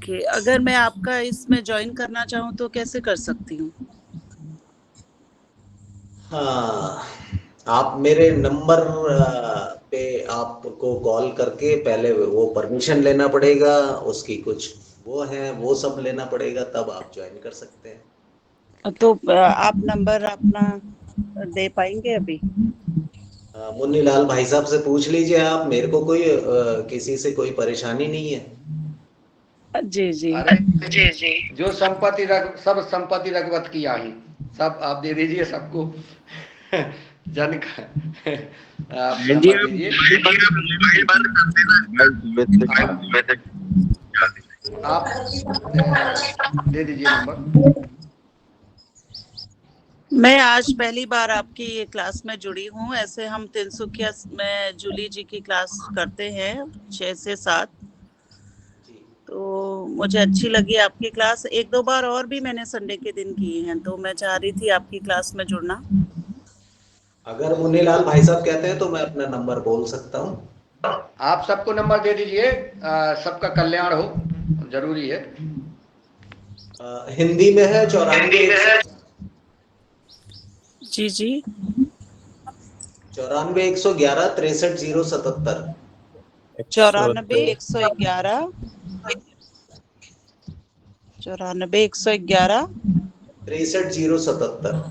Okay, अगर मैं आपका इसमें ज्वाइन करना चाहूँ तो कैसे कर सकती हूँ? हाँ, आप मेरे नंबर पे आपको कॉल करके पहले वो परमिशन लेना पड़ेगा, उसकी कुछ वो है, वो सब लेना पड़ेगा, तब आप ज्वाइन कर सकते हैं। तो आप नंबर अपना दे पाएंगे अभी? मुन्नीलाल भाई साहब से पूछ लीजिए आप, मेरे को कोई किसी से कोई परेशानी नहीं है। जी जी। अरे जी जी, जो संपत्ति रख सब संपत्ति रघुवत की आई, सब आप दे दीजिए सबको। जन का आप जी नंबर आप दीजिए। मोबाइल बंद कर देना। आप दे दीजिए नंबर। मैं आज पहली बार आपकी ये क्लास में जुड़ी हूँ। ऐसे हम तिनसुकिया में जूली जी की क्लास करते हैं 6 से 7। तो मुझे अच्छी लगी आपकी क्लास। एक दो बार और भी मैंने संडे के दिन की हैं, तो मैं चाह रही थी आपकी क्लास में जुड़ना। अगर मुन्नीलाल भाई साहब कहते हैं तो मैं अपना नंबर बोल सकता हूँ। आप सबको नंबर दे दीजिए, सबका कल्याण हो, जरूरी है। हिंदी में है 94 जी जी। 111 63 077। 94 111 94 111 63 077।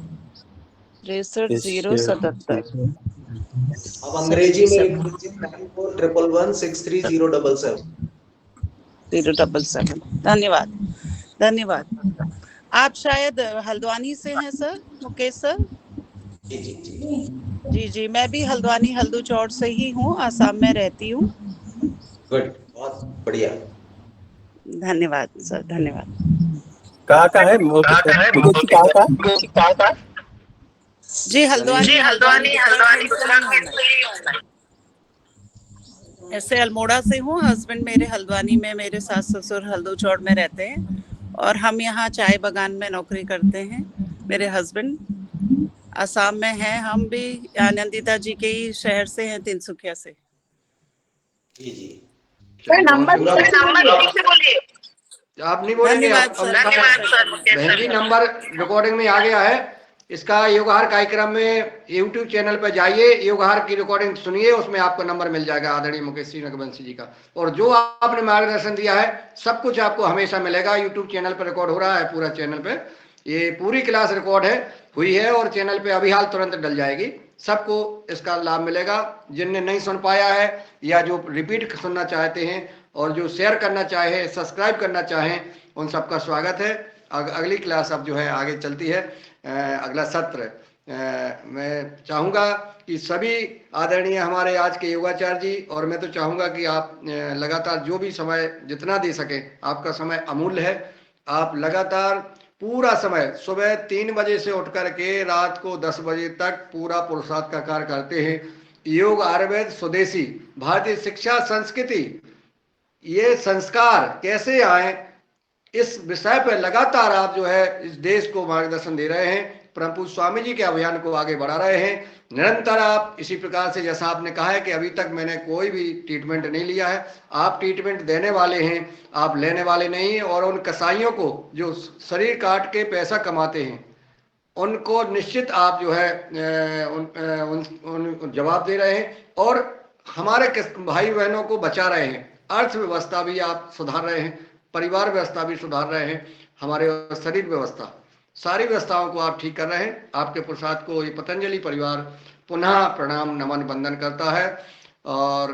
63 077। अब अंग्रेजी में लिख लीजिए 94 111 63077। 077। धन्यवाद धन्यवाद। आप शायद हल्द्वानी से हैं सर, मुकेश सर? जी जी जी। जी जी, मैं भी हल्द्वानी हल्दू चौड़ से ही हूँ, आसाम में रहती हूँ। गुड, बहुत बढ़िया। धन्यवाद सर, धन्यवाद। कहाँ है मुकेश जी, कहाँ? जी हल्द्वानी हल्द्वानी हल्द्वानी उत्तराखंड से ही हूँ मैं। ऐसे अल्मोड़ा से हूँ। हस्बैंड मेरे हल्द्वानी में, मेरे सास ससुर हल्दू चौड़ में रहते हैं और हम यहाँ चाय बागान में नौकरी करते हैं। मेरे हस्बैंड असम में हैं। हम भी आनंदिता जी के ही शहर से हैं, तिनसुकिया से। जी जी। नंबर ठीक से बोलिए। आप नहीं बोलेंगे? धन्यवाद सर। बहन जी, नंबर रिकॉर्डिंग में आ गया है। इसका योगहार कार्यक्रम में यूट्यूब चैनल पर जाइए, योगहार की रिकॉर्डिंग सुनिए, उसमें आपको नंबर मिल जाएगा आदरणीय मुकेश श्री रघुवंशी जी का। और जो आपने मार्गदर्शन दिया है सब कुछ आपको हमेशा मिलेगा। यूट्यूब चैनल पर रिकॉर्ड हो रहा है, पूरा चैनल पे ये पूरी क्लास रिकॉर्ड है हुई है और चैनल पे अभी हाल तुरंत डल जाएगी। सबको इसका लाभ मिलेगा। जिनने नहीं सुन पाया है या जो रिपीट सुनना चाहते हैं और जो शेयर करना चाहे, सब्सक्राइब करना चाहें, उन सबका स्वागत है। अगली क्लास अब जो है आगे चलती है। अगला सत्र मैं चाहूँगा कि सभी आदरणीय हमारे आज के योगाचार्य जी, और मैं तो चाहूँगा कि आप लगातार जो भी समय जितना दे सकें, आपका समय अमूल्य है। आप लगातार पूरा समय सुबह 3 बजे से उठ करके रात को 10 बजे तक पूरा पुरुषार्थ का कार्य करते हैं। योग, आयुर्वेद, स्वदेशी, भारतीय शिक्षा संस्कृति, ये संस्कार कैसे आए, इस विषय पर लगातार आप जो है इस देश को मार्गदर्शन दे रहे हैं। परम पूज्य स्वामी जी के अभियान को आगे बढ़ा रहे हैं। निरंतर आप इसी प्रकार से, जैसा आपने कहा है कि अभी तक मैंने कोई भी ट्रीटमेंट नहीं लिया है, आप ट्रीटमेंट देने वाले हैं, आप लेने वाले नहीं। और उन कसाईयों को जो शरीर काट के पैसा कमाते हैं, उनको निश्चित आप जो है उन जवाब दे रहे हैं और हमारे भाई बहनों को बचा रहे हैं। अर्थव्यवस्था भी आप सुधार रहे हैं, परिवार व्यवस्था भी सुधार रहे हैं, हमारे शरीर व्यवस्था, सारी व्यवस्थाओं को आप ठीक कर रहे हैं। आपके पुरुषार्थ को ये पतंजलि परिवार पुनः प्रणाम नमन वंदन करता है। और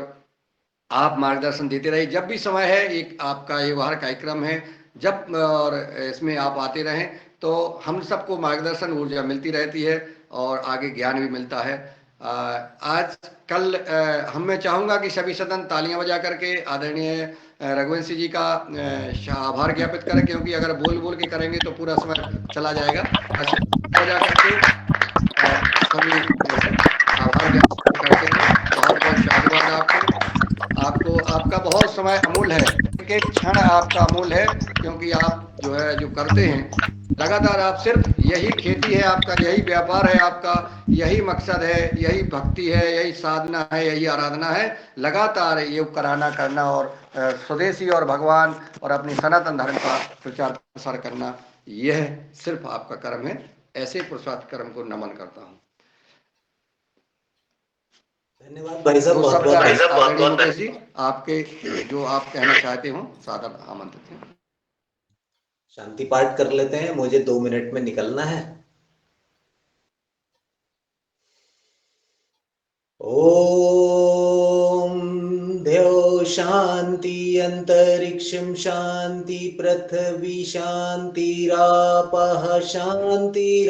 आप मार्गदर्शन देते रहिए। जब भी समय है, एक आपका ये व्यवहार कार्यक्रम है, जब और इसमें आप आते रहें तो हम सबको मार्गदर्शन ऊर्जा मिलती रहती है और आगे ज्ञान भी मिलता है। आज कल हम मैं चाहूँगा कि सभी सदन तालियां बजा करके आदरणीय रघुवंशी जी का आभार ज्ञापित करें, क्योंकि अगर बोल बोल के करेंगे तो पूरा समय चला जाएगा। बजा करके सभी आभार ज्ञापित करते हैं। बहुत बहुत शादीवाद आपको आपका बहुत समय अमूल्य है, एक एक क्षण आपका अमूल्य है, क्योंकि आप जो है जो करते हैं लगातार, आप सिर्फ यही खेती है आपका, यही व्यापार है आपका, यही मकसद है, यही भक्ति है, यही साधना है, यही आराधना है। लगातार योग कराना करना और स्वदेशी और भगवान और अपनी सनातन धर्म का प्रचार प्रसार करना, यह सिर्फ आपका कर्म है। ऐसे पुरुषार्थ कर्म को नमन करता हूँ। धन्यवाद भाई साहब, दो बहुत शब्द बहुत आदरणीय मुकेश जी, आपके जो आप कहना चाहते हो, सादर आमंत्रित हैं। शांति पाठ कर लेते हैं, मुझे 2 मिनट में निकलना है। ओम देव शांति अंतरिक्षं शांति पृथ्वी शांतिरापः शांतिरौषधयः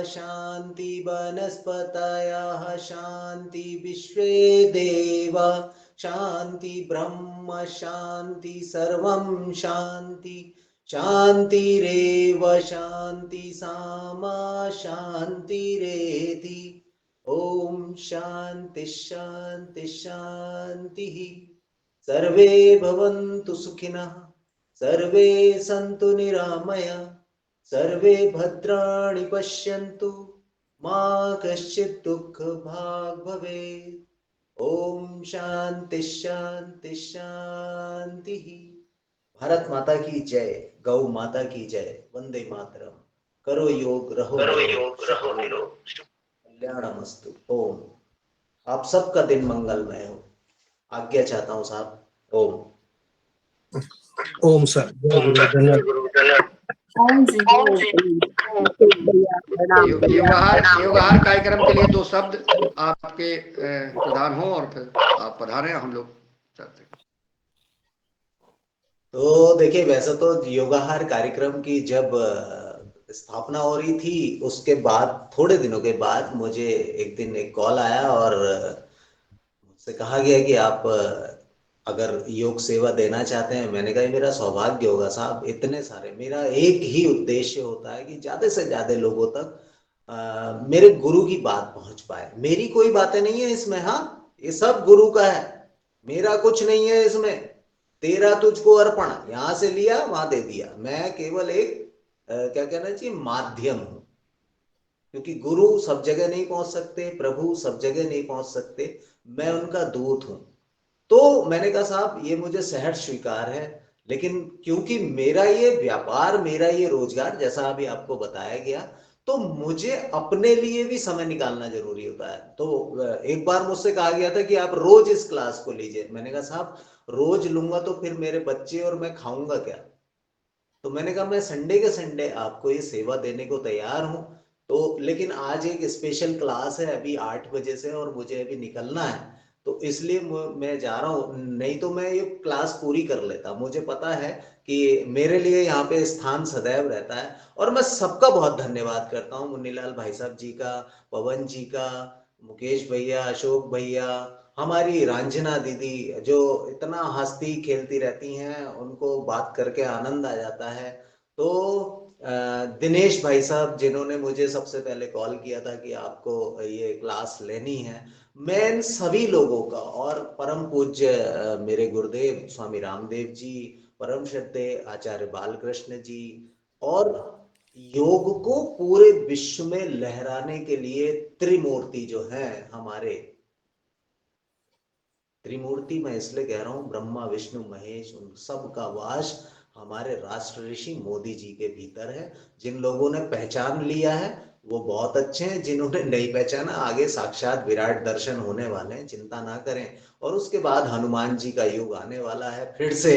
शांति वनस्पतयः शांति विश्वे देवा शांति ब्रह्म शांति सर्वं शांति शांतिरेव शांति सामा शांतिरेधि। ओम शांति शांति शांति। सर्वे भवन्तु सुखिनः, सर्वे सन्तु निरामया, सर्वे भद्राणि पश्यन्तु, मा कश्चित् दुःखभाग् भवेत्। ओम शांति शांति शांति। भारत माता की जय, गौ माता की जय, वंदे मातरम। करो योग रहो निरोग, कल्याणमस्तु। ओम। आप सबका दिन मंगलमय हो। आज्ञा चाहता हूं साहब। ओम। ओम सर, जय गुरु, धन्यवाद। ओम जी योगाहार कार्यक्रम के लिए 2 शब्द आपके प्रदान हो और फिर आप पधारें, हम लोग चलते हैं। तो देखिए, वैसे तो योगाहार कार्यक्रम की जब स्थापना हो रही थी, उसके बाद थोड़े दिनों के बाद मुझे एक दिन एक कॉल आया और मुझसे कहा गया कि आप अगर योग सेवा देना चाहते हैं। मैंने कहा मेरा सौभाग्य होगा साहब, इतने सारे, मेरा एक ही उद्देश्य होता है कि ज्यादा से ज्यादा लोगों तक मेरे गुरु की बात पहुंच पाए। मेरी कोई बातें नहीं है इसमें, हाँ, ये सब गुरु का है, मेरा कुछ नहीं है इसमें। तेरा तुझको अर्पण, यहां से लिया वहां दे दिया। मैं केवल एक क्या कहना चाहिए, माध्यम हूं, क्योंकि गुरु सब जगह नहीं पहुंच सकते, प्रभु सब जगह नहीं पहुंच सकते, मैं उनका दूत हूं। तो मैंने कहा साहब ये मुझे सहर्ष स्वीकार है, लेकिन क्योंकि मेरा ये व्यापार, मेरा ये रोजगार, जैसा अभी आपको बताया गया, तो मुझे अपने लिए भी समय निकालना जरूरी होता है। तो एक बार मुझसे कहा गया था कि आप रोज इस क्लास को लीजिए। मैंने कहा साहब रोज लूंगा तो फिर मेरे बच्चे और मैं खाऊंगा क्या। तो मैंने कहा मैं संडे के संडे आपको ये सेवा देने को तैयार हूं। तो लेकिन आज एक स्पेशल क्लास है अभी 8 बजे से और मुझे अभी निकलना है, तो इसलिए मैं जा रहा हूँ। नहीं तो मैं ये क्लास पूरी कर लेता। मुझे पता है कि मेरे लिए यहाँ पे स्थान सदैव रहता है। और मैं सबका बहुत धन्यवाद करता हूँ, मुन्नीलाल भाई साहब जी का, पवन जी का, मुकेश भैया, अशोक भैया, हमारी रंजना दीदी जो इतना हंसती खेलती रहती हैं, उनको बात करके आनंद आ जाता है। तो दिनेश भाई साहब जिन्होंने मुझे सबसे पहले कॉल किया था कि आपको ये क्लास लेनी है, मैं इन सभी लोगों का, और परम पूज्य मेरे गुरुदेव स्वामी रामदेव जी, परम श्रद्धेय आचार्य बालकृष्ण जी, और योग को पूरे विश्व में लहराने के लिए त्रिमूर्ति जो हैं हमारे, त्रिमूर्ति मैं इसलिए कह रहा हूं, ब्रह्मा विष्णु महेश, उन सब का वास हमारे राष्ट्र ऋषि मोदी जी के भीतर है। जिन लोगों ने पहचान लिया है वो बहुत अच्छे हैं, जिन्होंने नहीं पहचाना आगे साक्षात विराट दर्शन होने वाले हैं, चिंता ना करें। और उसके बाद हनुमान जी का युग आने वाला है फिर से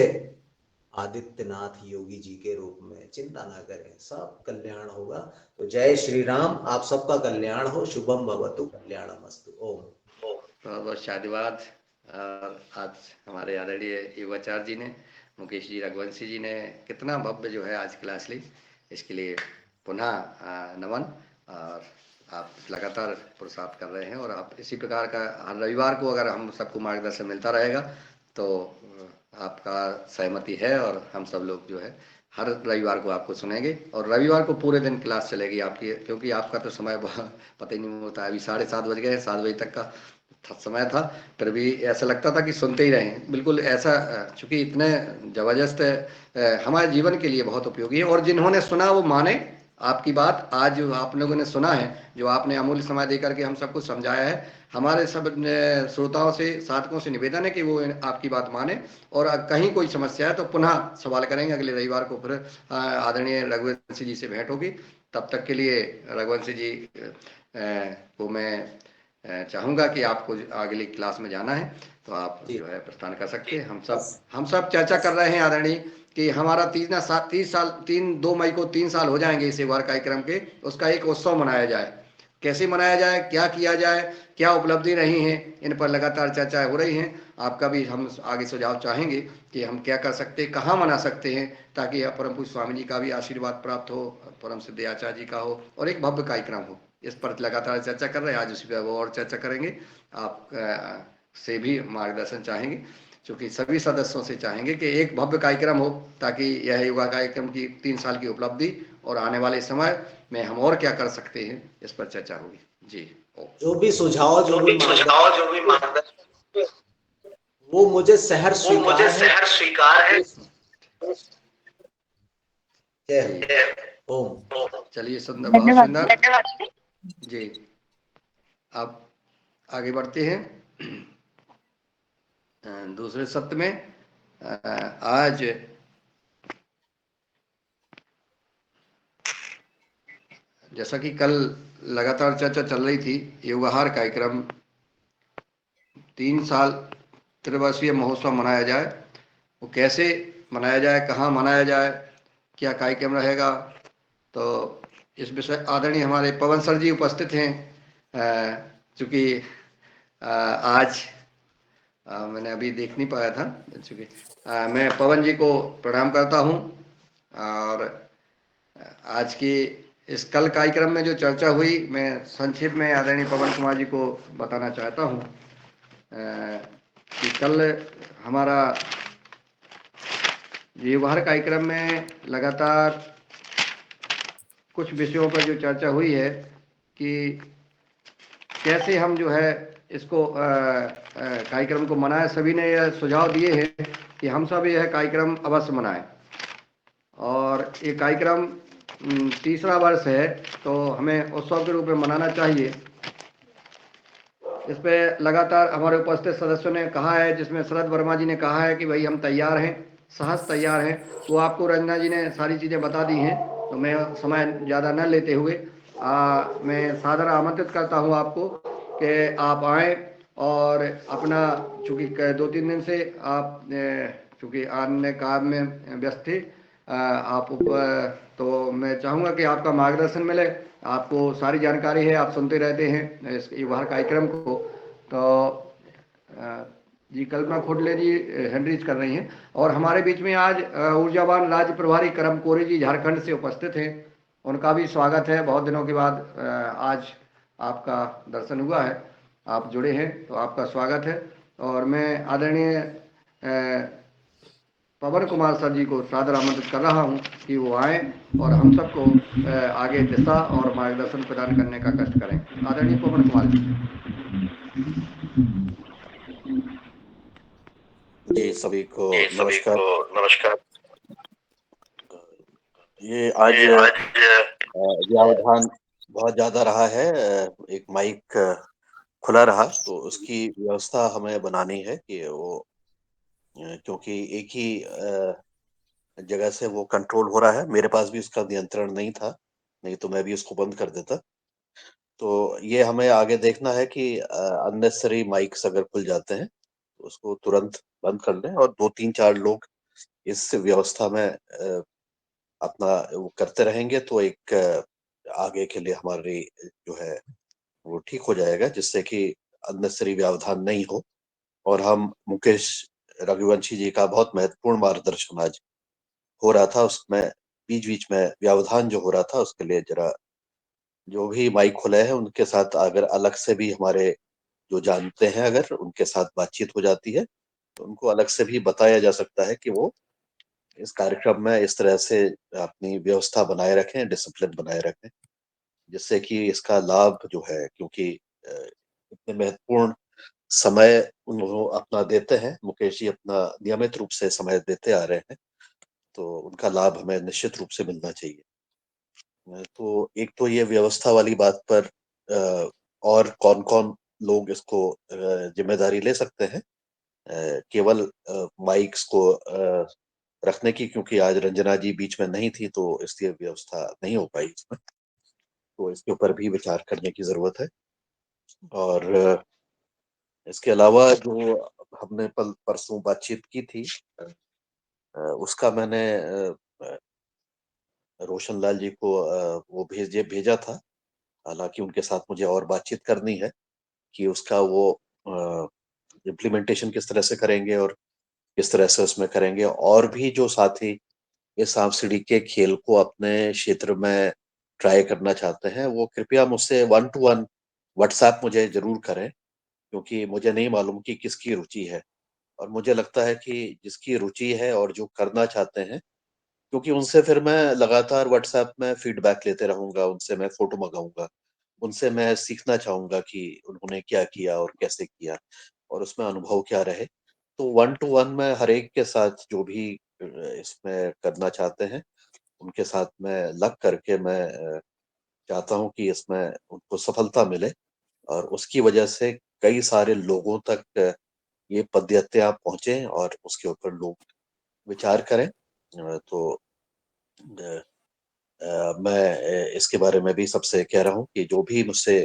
आदित्यनाथ योगी जी के रूप में, चिंता ना करें, सब कल्याण होगा। तो जय श्री राम, आप सबका कल्याण हो, शुभम भवतु, कल्याणमस्तु। ओम। बहुत बहुत शादिवाद। आज हमारे आदरणीय युवाचार्य जी ने, मुकेश जी, रघुवंशी जी ने कितना भव्य जो है आज क्लास ली, इसके लिए पुनः नमन। और आप लगातार पुरुषार्थ कर रहे हैं और आप इसी प्रकार का हर रविवार को अगर हम सबको मार्गदर्शन मिलता रहेगा तो आपका सहमति है और हम सब लोग जो है हर रविवार को आपको सुनेंगे। और रविवार को पूरे दिन क्लास चलेगी आपकी, क्योंकि आपका तो समय पता ही नहीं होता। अभी 7:30 बज गए, 7 बजे तक का समय था, फिर भी ऐसा लगता था कि सुनते ही रहें। बिल्कुल ऐसा, चूंकि इतने जबरदस्त हमारे जीवन के लिए बहुत उपयोगी है। और जिन्होंने सुना वो माने, आपकी बात आज जो आप लोगों ने सुना है, जो आपने अमूल्य समय देकर के हम सबको समझाया है, हमारे सब श्रोताओं से, साधकों से निवेदन है कि वो आपकी बात माने, और कहीं कोई समस्या है तो पुनः सवाल करेंगे। अगले रविवार को फिर आदरणीय रघुवंशी जी से भेंट होगी। तब तक के लिए रघुवंशी जी को मैं चाहूंगा कि आपको अगली क्लास में जाना है तो आप जो है प्रस्थान कर सकते हैं। हम सब चर्चा कर रहे हैं आदरणीय कि हमारा 2 मई को 3 साल हो जाएंगे इस एक बार कार्यक्रम के। उसका एक उत्सव मनाया जाए, कैसे मनाया जाए, क्या किया जाए, क्या उपलब्धि रही है, इन पर लगातार चर्चाएं हो रही हैं। आपका भी हम आगे सुझाव चाहेंगे कि हम क्या कर सकते हैं, कहाँ मना सकते हैं, ताकि परम पूज्य स्वामी जी का भी आशीर्वाद प्राप्त हो, परम सिद्ध आचार्य जी का हो, और एक भव्य कार्यक्रम हो। इस पर लगातार चर्चा कर रहे हैं, आज उसी पर वो और चर्चा करेंगे। आप से भी मार्गदर्शन चाहेंगे, क्योंकि सभी सदस्यों से चाहेंगे कि एक भव्य कार्यक्रम हो, ताकि यह युवा कार्यक्रम की 3 साल की उपलब्धि और आने वाले समय में हम और क्या कर सकते हैं, इस पर चर्चा होगी। जी, जो भी सुझाव, जो भी मार्गदर्शन, वो मुझे सहर्ष स्वीकार है। ओम। चलिए, सुंदर, बहुत सुंदर जी। अब आगे बढ़ते हैं दूसरे सत्र में। आज जैसा कि कल लगातार चर्चा चल रही थी, योगाहार कार्यक्रम 3 साल त्रिवर्षीय महोत्सव मनाया जाए, वो कैसे मनाया जाए, कहाँ मनाया जाए, क्या कार्यक्रम रहेगा, तो इस विषय आदरणीय हमारे पवन सर जी उपस्थित हैं। चूँकि आज मैंने अभी देख नहीं पाया था, चूँकि मैं पवन जी को प्रणाम करता हूँ, और आज की इस कल कार्यक्रम में जो चर्चा हुई, मैं संक्षेप में आदरणीय पवन कुमार जी को बताना चाहता हूँ कि कल हमारा व्यवहार कार्यक्रम में लगातार कुछ विषयों पर जो चर्चा हुई है कि कैसे हम जो है इसको कार्यक्रम को मनाएं। सभी ने यह सुझाव दिए हैं कि हम सब यह कार्यक्रम अवश्य मनाएं, और ये कार्यक्रम तीसरा वर्ष है, तो हमें उत्सव के रूप में मनाना चाहिए। इस पे लगातार हमारे उपस्थित सदस्यों ने कहा है, जिसमें शरद वर्मा जी ने कहा है कि भाई हम तैयार हैं, सहज तैयार हैं। तो आपको रंजना जी ने सारी चीज़ें बता दी हैं, तो मैं समय ज़्यादा न लेते हुए मैं सादर आमंत्रित करता हूँ आपको कि आप आएँ, और अपना, चूँकि 2-3 दिन से आप चूँकि अन्य काम में व्यस्त थे, आप तो मैं चाहूँगा कि आपका मार्गदर्शन मिले। आपको सारी जानकारी है, आप सुनते रहते हैं इस व्यवहार कार्यक्रम को। तो जी, कल्पना खोडले जी हैंड रेज कर रही हैं, और हमारे बीच में आज ऊर्जावान राज्य प्रभारी करम कोरी जी झारखंड से उपस्थित हैं। उनका भी स्वागत है। बहुत दिनों के बाद आज आपका दर्शन हुआ है, आप जुड़े हैं, तो आपका स्वागत है। और मैं आदरणीय पवन कुमार सर जी को सादर आमंत्रित कर रहा हूं कि वो आए और हम सबको आगे दिशा और मार्गदर्शन प्रदान करने का कष्ट करें। आदरणीय पवन कुमार जी। जी, सभी को नमस्कार। ये आज व्यवधान बहुत ज्यादा रहा है, एक माइक खुला रहा, तो उसकी व्यवस्था हमें बनानी है कि वो, क्योंकि एक ही जगह से वो कंट्रोल हो रहा है। मेरे पास भी उसका नियंत्रण नहीं था, नहीं तो मैं भी उसको बंद कर देता। तो ये हमें आगे देखना है कि अननेसेसरी माइक्स अगर खुल जाते हैं तो उसको तुरंत बंद कर लें, और 2-3-4 लोग इस व्यवस्था में अपना वो करते रहेंगे तो एक आगे के लिए हमारी जो है वो ठीक हो जाएगा, जिससे कि अननेसेसरी व्यवधान नहीं हो। और हम मुकेश रघुवंशी जी का बहुत महत्वपूर्ण मार्गदर्शन आज हो रहा था, उसमें बीच बीच में व्यवधान जो हो रहा था, उसके लिए जरा जो भी माइक खुले हैं उनके साथ अगर अलग से भी हमारे जो जानते हैं अगर उनके साथ बातचीत हो जाती है, तो उनको अलग से भी बताया जा सकता है कि वो इस कार्यक्रम में इस तरह से अपनी व्यवस्था बनाए रखें, डिसिप्लिन बनाए रखें, जिससे कि इसका लाभ जो है, क्योंकि इतने महत्वपूर्ण समय उन्होंने अपना देते हैं, मुकेश जी अपना नियमित रूप से समय देते आ रहे हैं, तो उनका लाभ हमें निश्चित रूप से मिलना चाहिए। तो एक तो ये व्यवस्था वाली बात पर और कौन-कौन लोग इसको जिम्मेदारी ले सकते हैं। केवल माइक्स को रखने की, क्योंकि आज रंजना जी बीच में नहीं थी तो इसलिए व्यवस्था नहीं हो पाई इसमें। तो इसके ऊपर भी विचार करने की ज़रूरत है। और इसके अलावा जो हमने परसों बातचीत की थी, उसका मैंने रोशन लाल जी को वो भेजा था। हालाँकि उनके साथ मुझे और बातचीत करनी है कि उसका वो इम्प्लीमेंटेशन किस तरह से करेंगे और किस तरह से उसमें करेंगे। और भी जो साथी इस सांप-सीढ़ी के खेल को अपने क्षेत्र में ट्राई करना चाहते हैं, वो कृपया मुझसे 1 टू 1 व्हाट्सएप मुझे ज़रूर करें, क्योंकि मुझे नहीं मालूम कि किसकी रुचि है। और मुझे लगता है कि जिसकी रुचि है और जो करना चाहते हैं, क्योंकि उनसे फिर मैं लगातार व्हाट्सएप में फीडबैक लेते रहूँगा, उनसे मैं फ़ोटो मँगाऊँगा, उनसे मैं सीखना चाहूँगा कि उन्होंने क्या किया और कैसे किया और उसमें अनुभव क्या रहे। तो 1 टू 1 मैं हर एक के साथ जो भी इसमें करना चाहते हैं, उनके साथ मैं लग करके मैं चाहता हूँ कि इसमें उनको सफलता मिले और उसकी वजह से कई सारे लोगों तक ये पदयात्रा पहुँचे और उसके ऊपर लोग विचार करें। तो मैं इसके बारे में भी सबसे कह रहा हूँ कि जो भी मुझसे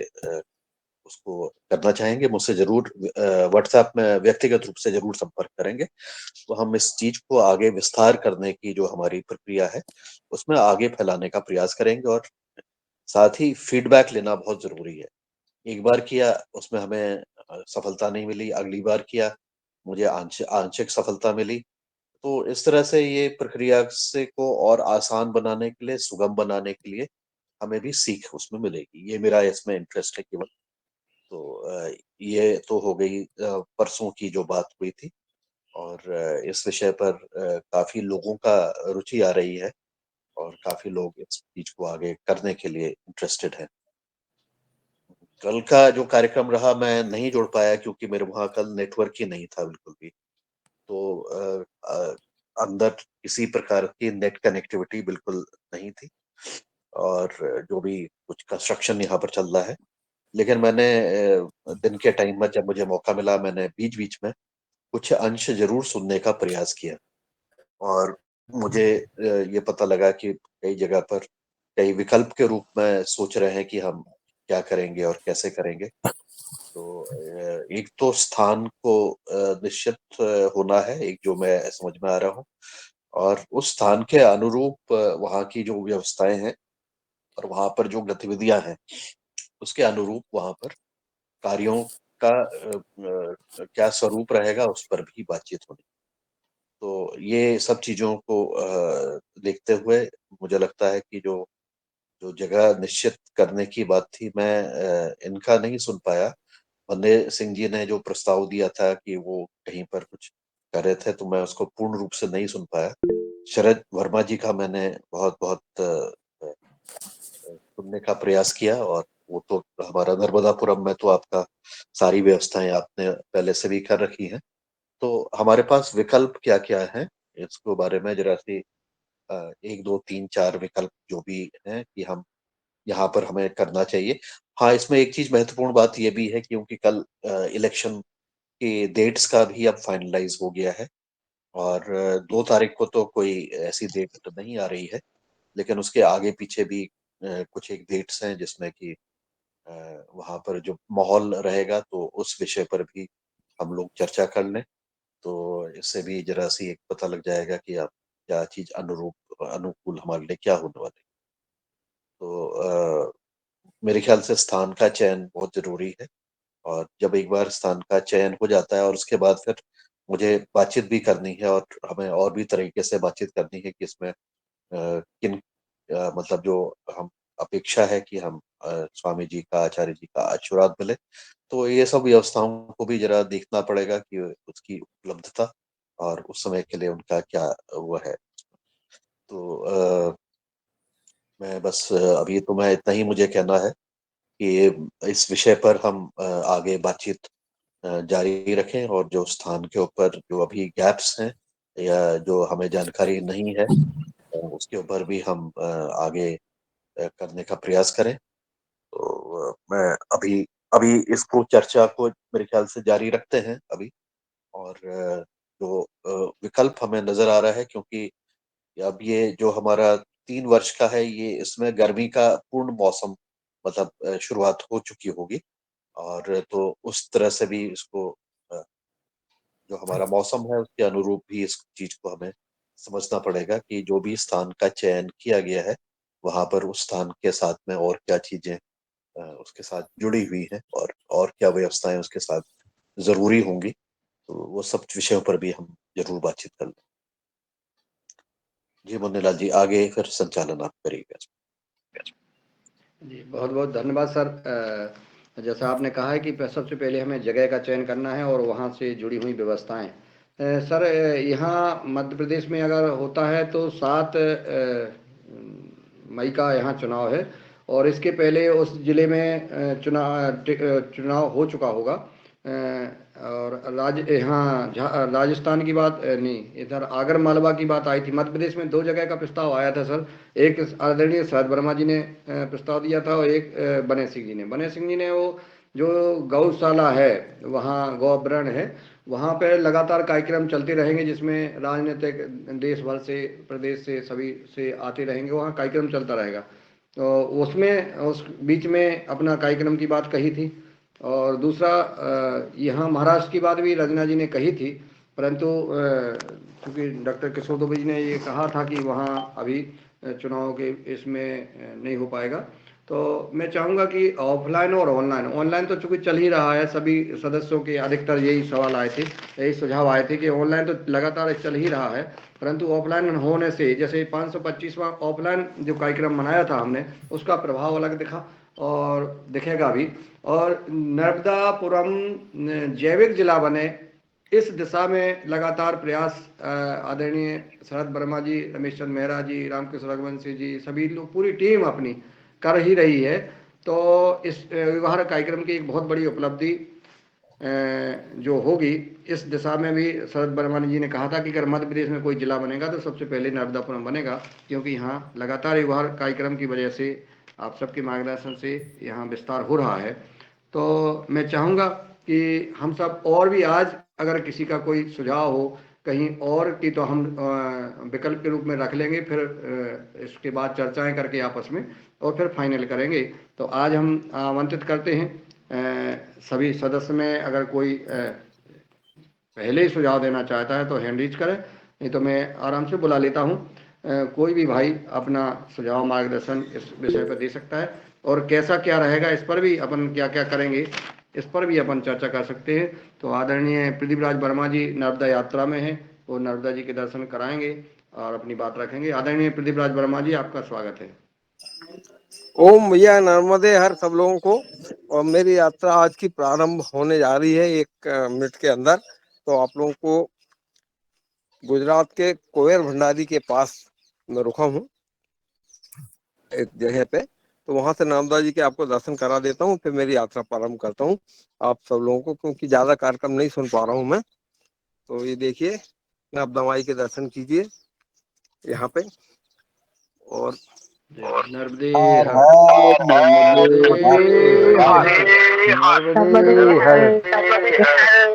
उसको करना चाहेंगे, मुझसे ज़रूर व्हाट्सएप में व्यक्तिगत रूप से ज़रूर संपर्क करेंगे। तो हम इस चीज़ को आगे विस्तार करने की जो हमारी प्रक्रिया है, उसमें आगे फैलाने का प्रयास करेंगे और साथ ही फीडबैक लेना बहुत ज़रूरी है। एक बार किया, उसमें हमें सफलता नहीं मिली, अगली बार किया, मुझे आंशिक सफलता मिली। तो इस तरह से ये प्रक्रिया से को और आसान बनाने के लिए, सुगम बनाने के लिए हमें भी सीख उसमें मिलेगी। ये मेरा इसमें इंटरेस्ट है केवल। तो ये तो हो गई परसों की जो बात हुई थी और इस विषय पर काफ़ी लोगों का रुचि आ रही है और काफ़ी लोग इस चीज़ को आगे करने के लिए इंटरेस्टेड हैं। कल का जो कार्यक्रम रहा मैं नहीं जुड़ पाया, क्योंकि मेरे वहाँ कल नेटवर्क ही नहीं था बिल्कुल भी। तो अंदर किसी प्रकार की नेट कनेक्टिविटी बिल्कुल नहीं थी और जो भी कुछ कंस्ट्रक्शन यहाँ पर चल रहा है। लेकिन मैंने दिन के टाइम में जब मुझे मौका मिला, मैंने बीच-बीच में कुछ अंश ज़रूर सुनने का प्रयास किया और मुझे ये पता लगा कि कई जगह पर कई विकल्प के रूप में सोच रहे हैं कि हम क्या करेंगे और कैसे करेंगे। तो एक तो स्थान को निश्चित होना है, एक जो मैं समझ में आ रहा हूँ और उस स्थान के अनुरूप वहाँ की जो व्यवस्थाएँ हैं और वहाँ पर जो गतिविधियाँ हैं, उसके अनुरूप वहाँ पर कार्यों का क्या स्वरूप रहेगा, उस पर भी बातचीत होनी। तो ये सब चीज़ों को देखते हुए मुझे लगता है कि जो जो जगह निश्चित करने की बात थी, मैं इनका नहीं सुन पाया। बंदे सिंह जी ने जो प्रस्ताव दिया था कि वो कहीं पर कुछ कर रहे थे, तो मैं उसको पूर्ण रूप से नहीं सुन पाया। शरद वर्मा जी का मैंने बहुत-बहुत सुनने का प्रयास किया और वो तो हमारा नर्मदापुरम में तो आपका सारी व्यवस्थाएँ आपने पहले से भी कर रखी हैं। तो हमारे पास विकल्प क्या-क्या हैं, इसके बारे में ज़रा-सी 1, 2, 3, 4 विकल्प जो भी हैं कि हम यहाँ पर हमें करना चाहिए। हाँ, इसमें एक चीज़ महत्वपूर्ण बात ये भी है, क्योंकि कल इलेक्शन के डेट्स का भी अब फाइनलाइज़ हो गया है और 2 तारीख को तो कोई ऐसी डेट तो नहीं आ रही है, लेकिन उसके आगे-पीछे भी कुछ एक डेट्स हैं जिसमें कि अ, वहाँ पर जो माहौल रहेगा तो उस विषय पर भी हम लोग चर्चा कर लें। तो इससे भी ज़रा-सी एक पता लग जाएगा कि अब क्या चीज़ अनुकूल हमारे लिए क्या होने वाली है। तो मेरे ख्याल से स्थान का चयन बहुत ज़रूरी है और जब एक बार स्थान का चयन हो जाता है और उसके बाद फिर मुझे बातचीत भी करनी है और हमें और भी तरीके से बातचीत करनी है कि इसमें किन मतलब जो हम अपेक्षा है कि हम स्वामी जी का, आचार्य जी का आशीर्वाद मिले। तो ये सब व्यवस्थाओं को भी ज़रा देखना पड़ेगा कि उसकी उपलब्धता और उस समय के लिए उनका क्या वो है। तो मैं बस अभी तो मैं इतना ही मुझे कहना है कि इस विषय पर हम आगे बातचीत जारी रखें और जो स्थान के ऊपर जो अभी गैप्स हैं या जो हमें जानकारी नहीं है, उसके ऊपर भी हम आगे करने का प्रयास करें। तो मैं अभी अभी इसको चर्चा को मेरे ख्याल से जारी रखते हैं अभी। और जो विकल्प हमें नजर आ रहा है, क्योंकि अब ये जो हमारा 3 वर्ष का है, ये इसमें गर्मी का पूर्ण मौसम मतलब शुरुआत हो चुकी होगी। और तो उस तरह से भी इसको अ, जो हमारा मौसम है उसके अनुरूप भी इस चीज को हमें समझना पड़ेगा कि जो भी स्थान का चयन किया गया है वहां पर उस स्थान के साथ में और क्या चीजें उसके साथ जुड़ी हुई हैं, और क्या व्यवस्थाएं उसके साथ जरूरी होंगी। तो वो सब विषयों पर भी हम जरूर बातचीत कर लें। जी मुन्नीलाल जी, आगे फिर संचालन आप करिएगा। जी, बहुत बहुत धन्यवाद सर। जैसा आपने कहा है कि सबसे पहले हमें जगह का चयन करना है और वहाँ से जुड़ी हुई व्यवस्थाएं। सर, यहाँ मध्य प्रदेश में अगर होता है तो 7 मई का यहाँ चुनाव है, और इसके पहले उस जिले में चुनाव हो चुका होगा। और यहाँ राजस्थान की बात नहीं, इधर आगर मालवा की बात आई थी। मध्य प्रदेश में 2 जगह का प्रस्ताव आया था सर। एक आदरणीय शरद वर्मा जी ने प्रस्ताव दिया था, और एक बने सिंह जी ने वो जो गौशाला है वहाँ गौब्रण है, वहाँ पे लगातार कार्यक्रम चलते रहेंगे, जिसमें राजनीतिक देश भर से प्रदेश से सभी से आते रहेंगे, वहाँ कार्यक्रम चलता रहेगा। तो उसमें उस बीच में अपना कार्यक्रम की बात कही थी। और दूसरा, यहाँ महाराष्ट्र की बात भी रजना जी ने कही थी, परंतु चूँकि डॉक्टर किशोर दुबे जी ने ये कहा था कि वहाँ अभी चुनाव के इसमें नहीं हो पाएगा। तो मैं चाहूँगा कि ऑफलाइन और ऑनलाइन, ऑनलाइन तो चूँकि चल ही रहा है, सभी सदस्यों के अधिकतर यही सवाल आए थे, यही सुझाव आए थे कि ऑनलाइन तो लगातार चल ही रहा है, परंतु ऑफलाइन होने से, जैसे 525वां ऑफलाइन जो कार्यक्रम मनाया था हमने, उसका प्रभाव अलग दिखा और दिखेगा भी। और नर्मदापुरम जैविक जिला बने, इस दिशा में लगातार प्रयास आदरणीय शरद वर्मा जी, रमेश चंद्र मेहरा जी, रामकृष्ण रघुवंशी जी, सभी लोग, पूरी टीम अपनी कर ही रही है। तो इस व्यवहार कार्यक्रम की एक बहुत बड़ी उपलब्धि जो होगी, इस दिशा में भी शरद वर्मा जी ने कहा था कि अगर मध्य प्रदेश में कोई जिला बनेगा तो सबसे पहले नर्मदापुरम बनेगा, क्योंकि यहाँ लगातार व्यवहार कार्यक्रम की वजह से, आप सबके मार्गदर्शन से यहाँ विस्तार हो रहा है। तो मैं चाहूँगा कि हम सब, और भी आज अगर किसी का कोई सुझाव हो कहीं और की, तो हम विकल्प के रूप में रख लेंगे, फिर इसके बाद चर्चाएं करके आपस में और फिर फाइनल करेंगे। तो आज हम आमंत्रित करते हैं सभी सदस्य में, अगर कोई पहले ही सुझाव देना चाहता है तो हैंड रीच करें, नहीं तो मैं आराम से बुला लेता हूँ। कोई भी भाई अपना सुझाव मार्गदर्शन इस विषय पर दे सकता है, और कैसा क्या रहेगा इस पर भी, अपन क्या क्या करेंगे इस पर भी अपन चर्चा कर सकते हैं। तो आदरणीय प्रदीप राज वर्मा जी नर्मदा यात्रा में हैं, वो नर्मदा जी के दर्शन कराएंगे और अपनी बात रखेंगे। आदरणीय प्रदीप राज वर्मा जी, आपका स्वागत है। ओम भैया नर्मदे हर सब लोगों को। और मेरी यात्रा आज की प्रारंभ होने जा रही है 1 मिनट के अंदर। तो आप लोगों को गुजरात के कोयर भंडारी के पास मैं रुका हूँ एक जगह पे, तो वहां से नर्मदा जी के आपको दर्शन करा देता हूँ, फिर मेरी यात्रा प्रारंभ करता हूँ आप सब लोगों को, क्योंकि ज्यादा कार्यक्रम नहीं सुन पा रहा हूँ मैं। तो ये देखिए, नर्मदा माई के दर्शन कीजिए यहाँ पे। और नर्मदे हर हर, हर नर्मदे हर, नर्मदे नर्मदे हर, हर।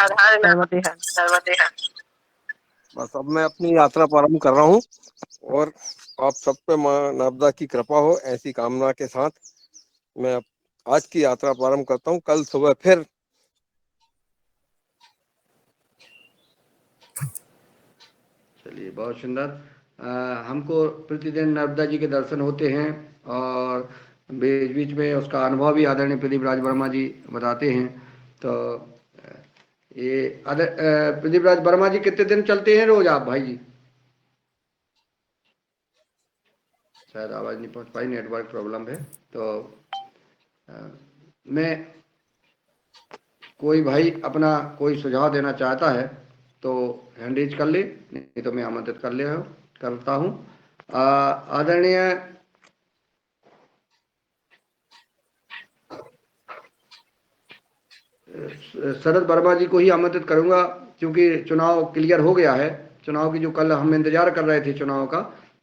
हर हर नर्मदे हर। बस अब मैं अपनी यात्रा प्रारंभ कर रहा हूँ, और आप सब पे माँ नर्मदा की कृपा हो, ऐसी कामना के साथ मैं आज की यात्रा प्रारंभ करता हूँ। कल सुबह फिर चलिए, बहुत सुंदर। हमको प्रतिदिन नर्मदा जी के दर्शन होते हैं, और बीच बीच में उसका अनुभव भी आदरणीय प्रदीप राज वर्मा जी बताते हैं। तो ये प्रदीप राज वर्मा जी कितने दिन चलते हैं रोज आप भाई जी? शायद आवाज़ नहीं पहुंच पाई, नेटवर्क प्रॉब्लम है। तो मैं, कोई भाई अपना कोई सुझाव देना चाहता है तो हैंड रेज कर ले, नहीं तो मैं आमंत्रित करता हूँ। आदरणीय शरद वर्मा जी को ही आमंत्रित करूंगा, क्योंकि चुनाव क्लियर हो गया है। चुनाव की जो कल हम इंतजार कर रहे थे चुनाव का,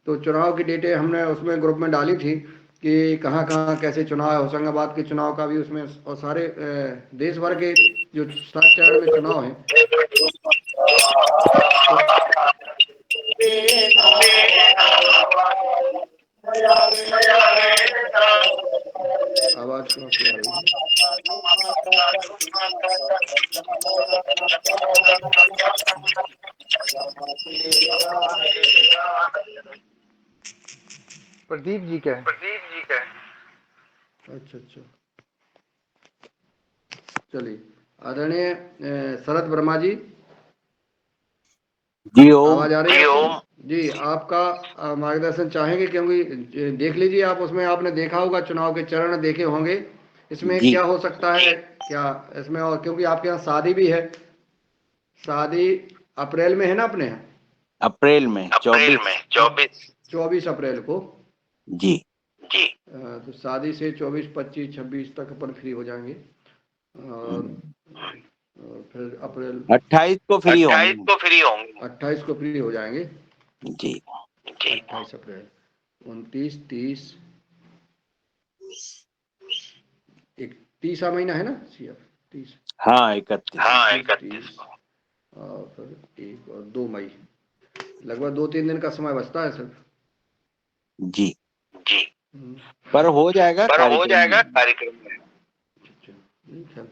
तो चुनाव की डेटें हमने उसमें ग्रुप में डाली थी कि कहाँ कहाँ कैसे चुनाव है। होशंगाबाद के चुनाव का भी उसमें, और सारे देश भर के जो 7 चरण में चुनाव है, आवाज कहाँ से आ रही है? प्रदीप जी का है। अच्छा अच्छा, चलिए। आदरणीय शरद वर्मा जी, जी ओम। आवाज आ रही है आपको? जी, आपका मार्गदर्शन चाहेंगे, क्योंकि देख लीजिए आप, उसमें आपने देखा होगा, चुनाव के चरण देखे होंगे, इसमें जी क्या हो सकता है क्या इसमें, और क्योंकि आपके यहाँ शादी भी है, शादी अप्रैल में है ना अपने यहाँ? अप्रैल में 24। 24 अप्रैल को। जी तो शादी से 24, 25, 26 तक अपन फ्री हो जाएंगे, और फिर अप्रैल 28 को फ्री होंगे। 28 को फ्री हो जाएंगे। जी 28 अप्रैल, 29, 30, 31 महीना है ना सीएफ? 30, हाँ 31। 30, और फिर 1 और 2 मई, लगभग 2-3 दिन का समय बचता है सिर्फ। जी हम्म, पर हो जाएगा कार्यक्रम में। अच्छा, ठीक है।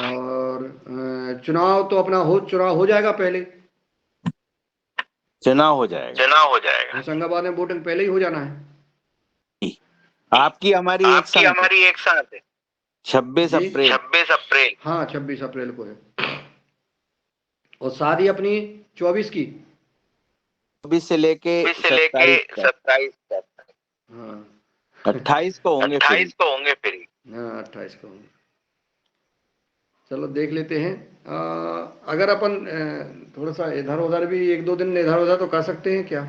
और चुनाव तो अपना चुनाव हो जाएगा पहले, चुनाव हो जाएगा। होशंगाबाद में वोटिंग पहले ही हो जाना है। आपकी हमारी एक साथ है। 26 जी? अप्रैल। हाँ, 26 अप्रैल को है, और शादी अपनी 24 की। 24 से लेके 27 तक। हाँ 28 को होंगे फ्री। हाँ, 28 को होंगे। चलो देख लेते हैं। अगर अपन थोड़ा सा इधर उधर भी 1-2 दिन इधर उधर तो कर सकते हैं क्या?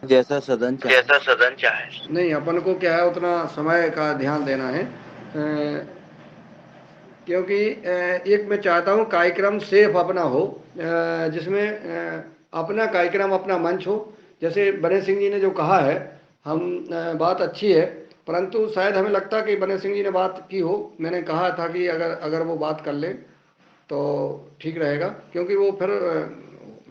जैसा सदन चाहे। नहीं, अपन को क्या है, उतना समय का ध्यान देना है, क्योंकि एक मैं चाहता हूँ कार्यक्रम सेफ अपना हो, जिसमें अपना कार्यक्रम, अपना मंच हो। जैसे बने सिंह जी ने जो कहा है, हम बात अच्छी है, परंतु शायद हमें लगता कि बने सिंह जी ने बात की हो, मैंने कहा था कि अगर वो बात कर लें तो ठीक रहेगा, क्योंकि वो फिर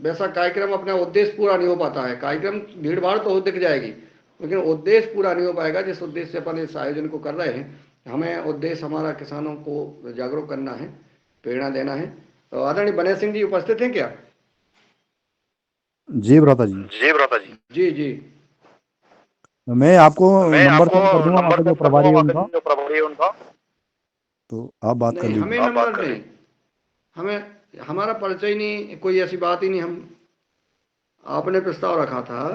वैसा कार्यक्रम, अपना उद्देश्य पूरा नहीं हो पाता है। कार्यक्रम भीड़ भाड़ तो हो दिख जाएगी, लेकिन उद्देश्य पूरा नहीं हो पाएगा जिस उद्देश्य से अपन इस आयोजन को कर रहे हैं। हमें उद्देश्य हमारा किसानों को जागरूक करना है, प्रेरणा देना है। तो आदरणीय बने सिंह जी उपस्थित हैं क्या? जी भ्राता जी, जी जी। मैं आपको नंबर सेंड कर दूंगा, आपका जो प्रभारी है उनका, तो आप बात कर नहीं, हमें लीजिए। नंबर नहीं, हमें हमारा परिचय नहीं, कोई ऐसी बात ही नहीं। हम आपने प्रस्ताव रखा था,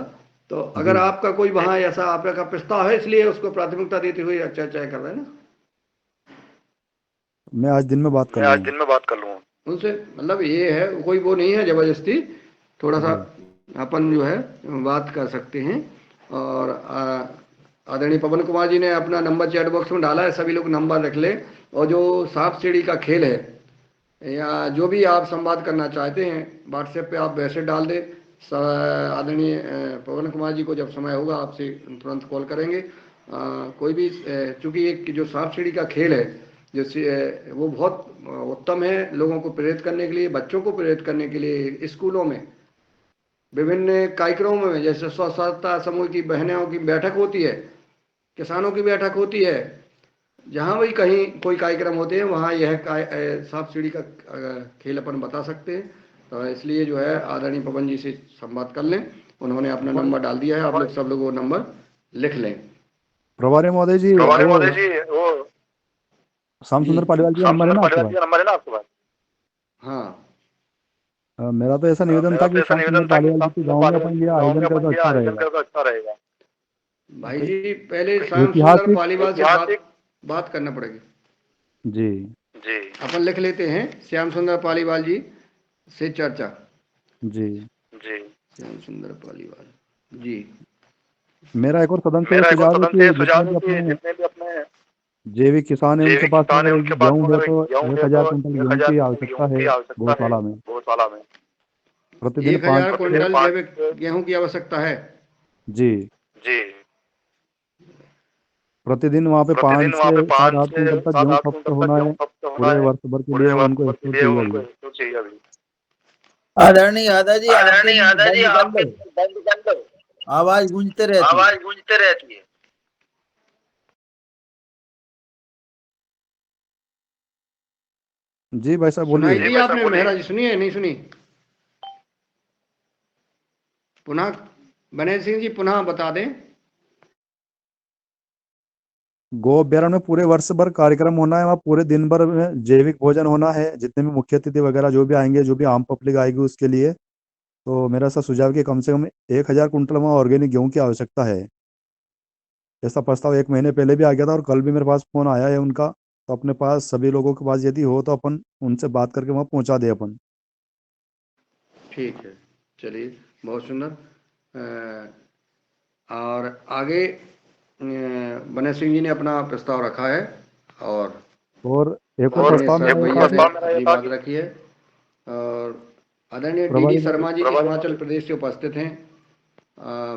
तो अगर जी आपका कोई वहाँ ऐसा आपका प्रस्ताव है, इसलिए उसको प्राथमिकता देते हुए चर्चा कर रहे हैं ना। मैं आज दिन में बात कर लूँगा उनसे, मतलब ये है, कोई वो नहीं है जबरदस्ती, थोड़ा सा जी। अपन जो है बात कर सकते हैं। और आदरणीय पवन कुमार जी ने अपना नंबर चैट बॉक्स में डाला है, सभी लोग नंबर रख लें। और जो सांप सीढ़ी का खेल है, या जो भी आप संवाद करना चाहते हैं, व्हाट्सएप पे आप वैसे डाल दें। आदरणीय पवन कुमार जी को जब समय होगा आपसे तुरंत कॉल करेंगे। कोई भी, चूंकि एक जो सांप सीढ़ी का खेल है, वो बहुत उत्तम है लोगों को प्रेरित करने के लिए, बच्चों को प्रेरित करने के लिए। स्कूलों में विभिन्न कार्यक्रमों में, जैसे स्वसहायता समूह की बहनों की बैठक होती है, किसानों की बैठक होती है, जहाँ भी कहीं कोई कार्यक्रम होते हैं, वहाँ यह सांप सीढ़ी का खेल अपन बता सकते हैं। तो इसलिए जो है, आदरणीय पवन जी से संवाद कर लें, उन्होंने अपना नंबर डाल दिया है, आप लोग सब लोग वो नंबर लिख लें। प्रभारी महोदय जी, वो श्याम जी, सुंदर पालीवाल जी का नंबर है ना आपके पास? हाँ। मेरा तो ऐसा निवेदन था कि श्याम सुंदर पालीवाल जी के गाँव में अपन ये आयोजन करें तो अच्छा रहेगा। भाई जी, पहले श्याम सुंदर ऐतिहासिक। पालीवाल से बात करना पड़ेगी। जी अपन लिख लेते हैं, श्याम सुंदर पालीवाल जी से चर्चा। जी। श्याम सुंदर पालीवाल जी। मेरा एक और सदन से सुझाव है कि जितने भी अपने जैविक किसान है उनके पास अगर गेहूं है तो 1,000 कुंटल गेहूं की आवश्यकता है गौशाला में। प्रतिदिन 1,000 5 से क्विंटल जैविक गेहूं की आवश्यकता है। जी प्रतिदिन वहाँ पे 5 से 7-8 कुंटल तक गेहूं खपत होना है पूरे वर्ष भर के लिए, उनको स्टोर चाहिए अभी। आदरणीय दादाजी, आपके बंद कर दो, आवाज गूंजते रहती है। जी भाई साहब सुनाई बोलिए। दी आपने मेहरा जी? सुनिए, नहीं सुनी? पुनः बने सिंह जी पुनः बता दें। गो अभ्यारण्य में पूरे वर्ष भर कार्यक्रम होना है, वहाँ पूरे दिन भर में जैविक भोजन होना है, जितने भी मुख्य अतिथि वगैरह जो भी आएंगे, जो भी आम पब्लिक आएगी उसके लिए। तो मेरा ऐसा सुझाव है कि कम से कम 1,000 कुंटल वहाँ ऑर्गेनिक गेहूं की आवश्यकता है। ऐसा प्रस्ताव 1 महीने पहले भी आ गया था और कल भी मेरे पास फोन आया है उनका। तो अपने पास सभी लोगों के पास यदि हो तो अपन उनसे बात करके वहाँ पहुँचा दे अपन। ठीक है, चलिए, बहुत सुंदर। और आगे बने सिंह जी ने अपना प्रस्ताव रखा है और एक और प्रस्ताव मेरा जी बात रखी है। और आदरणीय डीडी शर्मा जी हिमाचल प्रदेश से उपस्थित हैं।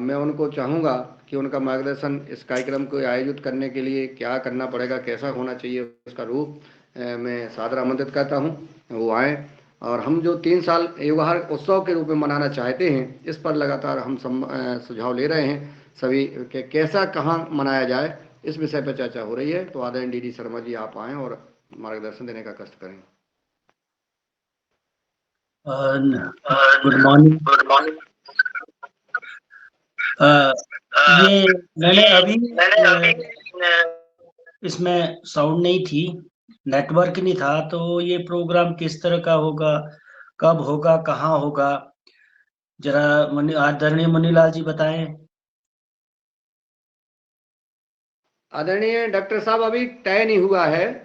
मैं उनको चाहूँगा कि उनका मार्गदर्शन इस कार्यक्रम को आयोजित करने के लिए क्या करना पड़ेगा, कैसा होना चाहिए उसका रूप, मैं सादर आमंत्रित करता हूँ, वो आएँ। और हम जो 3 साल युगहर उत्सव के रूप में मनाना चाहते हैं, इस पर लगातार हम सुझाव ले रहे हैं सभी के कैसा कहाँ मनाया जाए, इस विषय पर चर्चा हो रही है। तो आदरणीय डीडी शर्मा जी आप आएँ और मार्गदर्शन देने का कष्ट करें। Good morning. ये मैंने अभी इसमें साउंड नहीं थी, नेटवर्क नहीं था, तो ये प्रोग्राम किस तरह का होगा, कब होगा, कहाँ होगा, जरा आदरणीय मुनीलाल जी बताएं। आदरणीय डॉक्टर साहब, अभी तय नहीं हुआ है।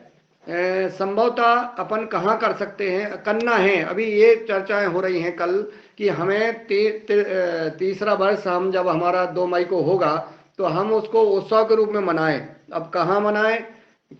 संभवतः अपन कहाँ कर सकते हैं, करना है, अभी ये चर्चाएं हो रही हैं कल कि हमें तीसरा वर्ष हम जब हमारा 2 मई को होगा तो हम उसको उत्सव के रूप में मनाएं। अब कहाँ मनाएं,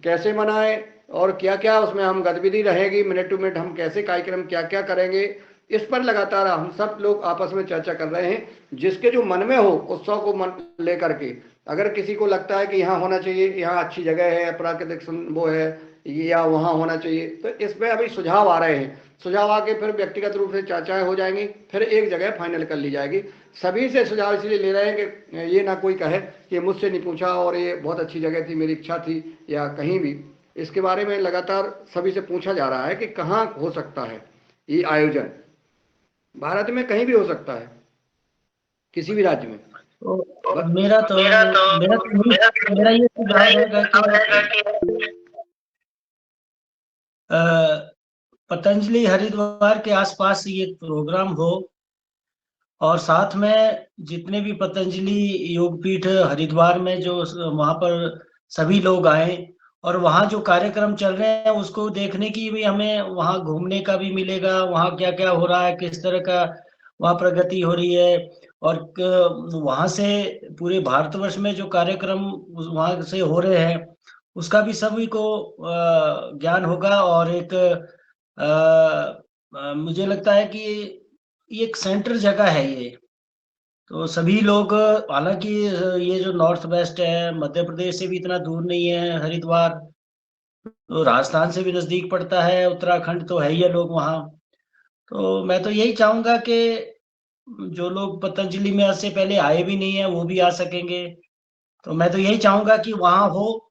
कैसे मनाएं और क्या क्या उसमें हम गतिविधि रहेगी, मिनट टू मिनट हम कैसे कार्यक्रम क्या क्या करेंगे, इस पर लगातार हम सब लोग आपस में चर्चा कर रहे हैं। जिसके जो मन में हो उत्सव को मन लेकर के, अगर किसी को लगता है कि यहाँ होना चाहिए, यहाँ अच्छी जगह है, प्राकृतिक वो है, या वहाँ होना चाहिए, तो इसमें अभी सुझाव आ रहे हैं। सुझाव आके फिर व्यक्तिगत रूप से चर्चाएं हो जाएंगी, फिर एक जगह फाइनल कर ली जाएगी। सभी से सुझाव इसलिए ले रहे हैं कि ये ना कोई कहे कि मुझसे नहीं पूछा और ये बहुत अच्छी जगह थी, मेरी इच्छा थी, या कहीं भी इसके बारे में लगातार सभी से पूछा जा रहा है कि कहाँ हो सकता है ये आयोजन। भारत में कहीं भी हो सकता है, किसी भी राज्य में। तो मेरा ये सुझाव रहेगा कि पतंजलि हरिद्वार के आसपास ये प्रोग्राम हो और साथ में जितने भी पतंजलि योगपीठ हरिद्वार में जो वहां पर सभी लोग आए और वहां जो कार्यक्रम चल रहे हैं उसको देखने की भी हमें वहां घूमने का भी मिलेगा, वहां क्या क्या हो रहा है, किस तरह का वहां प्रगति हो रही है और वहां से पूरे भारतवर्ष में जो कार्यक्रम वहां से हो रहे हैं उसका भी सभी को ज्ञान होगा। और एक मुझे लगता है कि ये एक सेंटर जगह है ये, तो सभी लोग, हालांकि ये जो नॉर्थ वेस्ट है, मध्य प्रदेश से भी इतना दूर नहीं है हरिद्वार, तो राजस्थान से भी नजदीक पड़ता है, उत्तराखंड तो है ही है लोग वहाँ। तो मैं तो यही चाहूंगा कि जो लोग पतंजलि में से पहले आए भी नहीं है वो भी आ सकेंगे, तो मैं तो यही चाहूंगा कि वहाँ हो।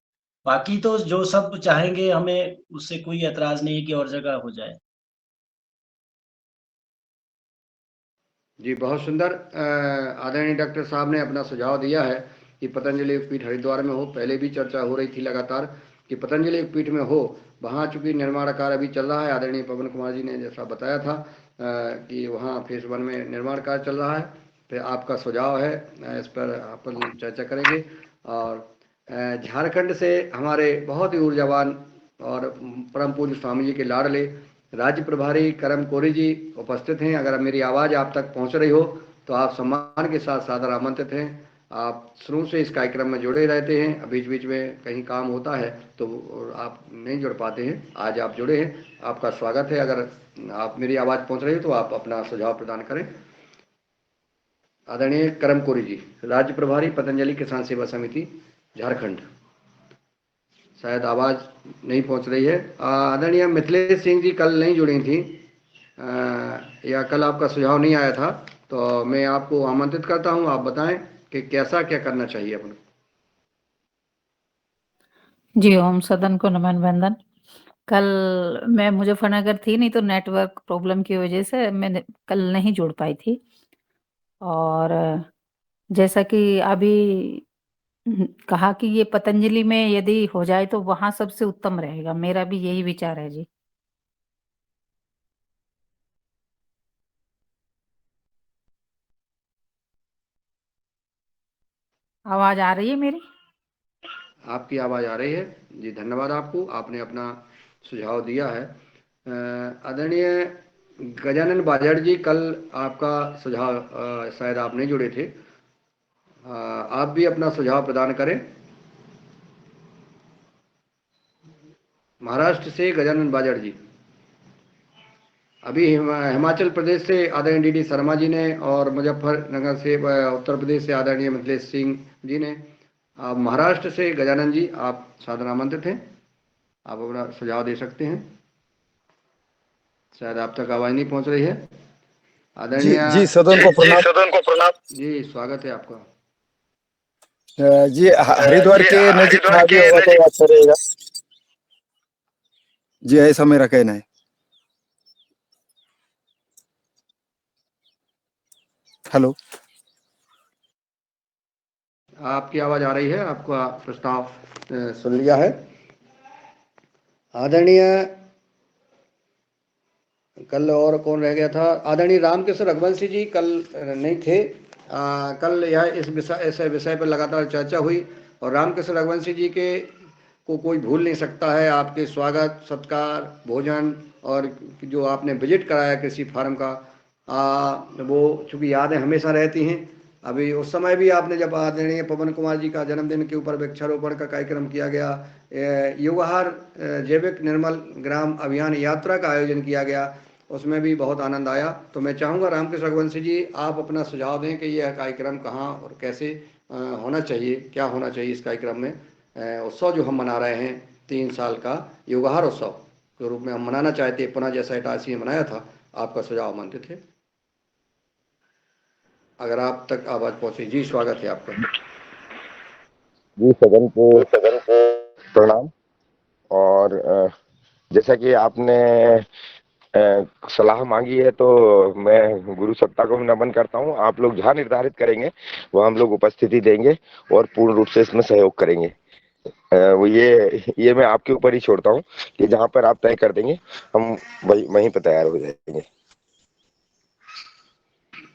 बाकी तो जो सब चाहेंगे हमें उससे कोई एतराज नहीं है कि और जगह हो जाए। जी बहुत सुंदर। आदरणीय डॉक्टर साहब ने अपना सुझाव दिया है कि पतंजलि योगपीठ हरिद्वार में हो। पहले भी चर्चा हो रही थी लगातार कि पतंजलि योगपीठ में हो, वहाँ चूंकि निर्माण कार्य अभी चल रहा है, आदरणीय पवन कुमार जी ने जैसा बताया था कि वहाँ फेज 1 में निर्माण कार्य चल रहा है। फिर आपका सुझाव है, इस पर अपन चर्चा करेंगे। और झारखंड से हमारे बहुत ही ऊर्जावान और परम पूज्य स्वामी जी के लाडले राज्य प्रभारी करम कोरी जी उपस्थित हैं। अगर मेरी आवाज़ आप तक पहुंच रही हो तो आप सम्मान के साथ सादर आमंत्रित हैं। आप शुरू से इस कार्यक्रम में जुड़े रहते हैं, बीच बीच में कहीं काम होता है तो आप नहीं जुड़ पाते हैं। आज आप जुड़े हैं, आपका स्वागत है। अगर आप मेरी आवाज़ पहुंच रही है तो आप अपना सुझाव प्रदान करें। आदरणीय करम कोरी जी, राज्य प्रभारी पतंजलि किसान सेवा समिति झारखंड, शायद आवाज़ नहीं पहुंच रही है। आदरणीय मिथिलेश सिंह जी कल नहीं जुड़ी थी या कल आपका सुझाव नहीं आया था, तो मैं आपको आमंत्रित करता हूं, आप बताएं कि कैसा क्या करना चाहिए अपन। जी ओम सदन को नमन वंदन। कल मैं मुजफ्फरनगर थी, नहीं तो नेटवर्क प्रॉब्लम की वजह से मैं कल नहीं जुड़ पाई थी। और जैसा कि अभी कहा कि ये पतंजलि में यदि हो जाए तो वहां सबसे उत्तम रहेगा, मेरा भी यही विचार है जी। आवाज आ रही है मेरी? आपकी आवाज़ आ रही है जी, धन्यवाद आपको, आपने अपना सुझाव दिया है। आदरणीय गजानन बाजड़ जी, कल आपका सुझाव शायद आप नहीं जुड़े थे, आप भी अपना सुझाव प्रदान करें। महाराष्ट्र से गजानन बाजड़ जी, अभी हिमाचल प्रदेश से आदरणीय डी शर्मा जी ने, और मुजफ्फरनगर से उत्तर प्रदेश से आदरणीय मिथिलेश सिंह जी ने। आप महाराष्ट्र से गजानन जी, आप सादर आमंत्रित हैं, आप अपना सुझाव दे सकते हैं। शायद आप तक आवाज़ नहीं पहुंच रही है। आदरणीय जी सदन को प्रणाम। जी, स्वागत है आपका। जी हरिद्वार के नजीक कहाँ भी होगा तो अच्छा रहेगा जी, ऐसा मेरा कहना है। हेलो, आपकी आवाज़ आ रही है, आपका प्रस्ताव सुन लिया है। आदरणीय कल और कौन रह गया था? आदरणीय रामकृष्ण रघुवंशी जी कल नहीं थे। कल यह इस विषय पर लगातार चर्चा हुई, और रामकृष्ण रघुवंशी जी के को कोई भूल नहीं सकता है। आपके स्वागत, सत्कार, भोजन और जो आपने विजिट कराया कृषि फार्म का, वो चूँकि यादें हमेशा रहती हैं। अभी उस समय भी आपने जब आदरणीय पवन कुमार जी का जन्मदिन के ऊपर वृक्षारोपण का कार्यक्रम किया गया, युगहार जैविक निर्मल ग्राम अभियान यात्रा का आयोजन किया गया, उसमें भी बहुत आनंद आया। तो मैं चाहूँगा रामकृष्ण रघुवंशी जी, आप अपना सुझाव दें कि यह कार्यक्रम कहाँ और कैसे होना चाहिए, क्या होना चाहिए इस कार्यक्रम में। उत्सव जो हम मना रहे हैं 3 साल का युगहार उत्सव के रूप में हम मनाना चाहते हैं, पुनः जैसा इटारसी में मनाया था। आपका सुझाव आमंत्रित है, अगर आप तक आवाज़ पहुँची। जी, स्वागत है आपका। जी सदन को प्रणाम। और जैसा कि आपने सलाह मांगी है, तो मैं गुरु सत्ता को नमन करता हूं। आप लोग जहां निर्धारित करेंगे वो हम लोग उपस्थिति देंगे और पूर्ण रूप से इसमें सहयोग करेंगे। वो ये मैं आपके ऊपर ही छोड़ता हूं कि जहां पर आप तय कर देंगे हम वहीं पर तैयार हो जाएंगे।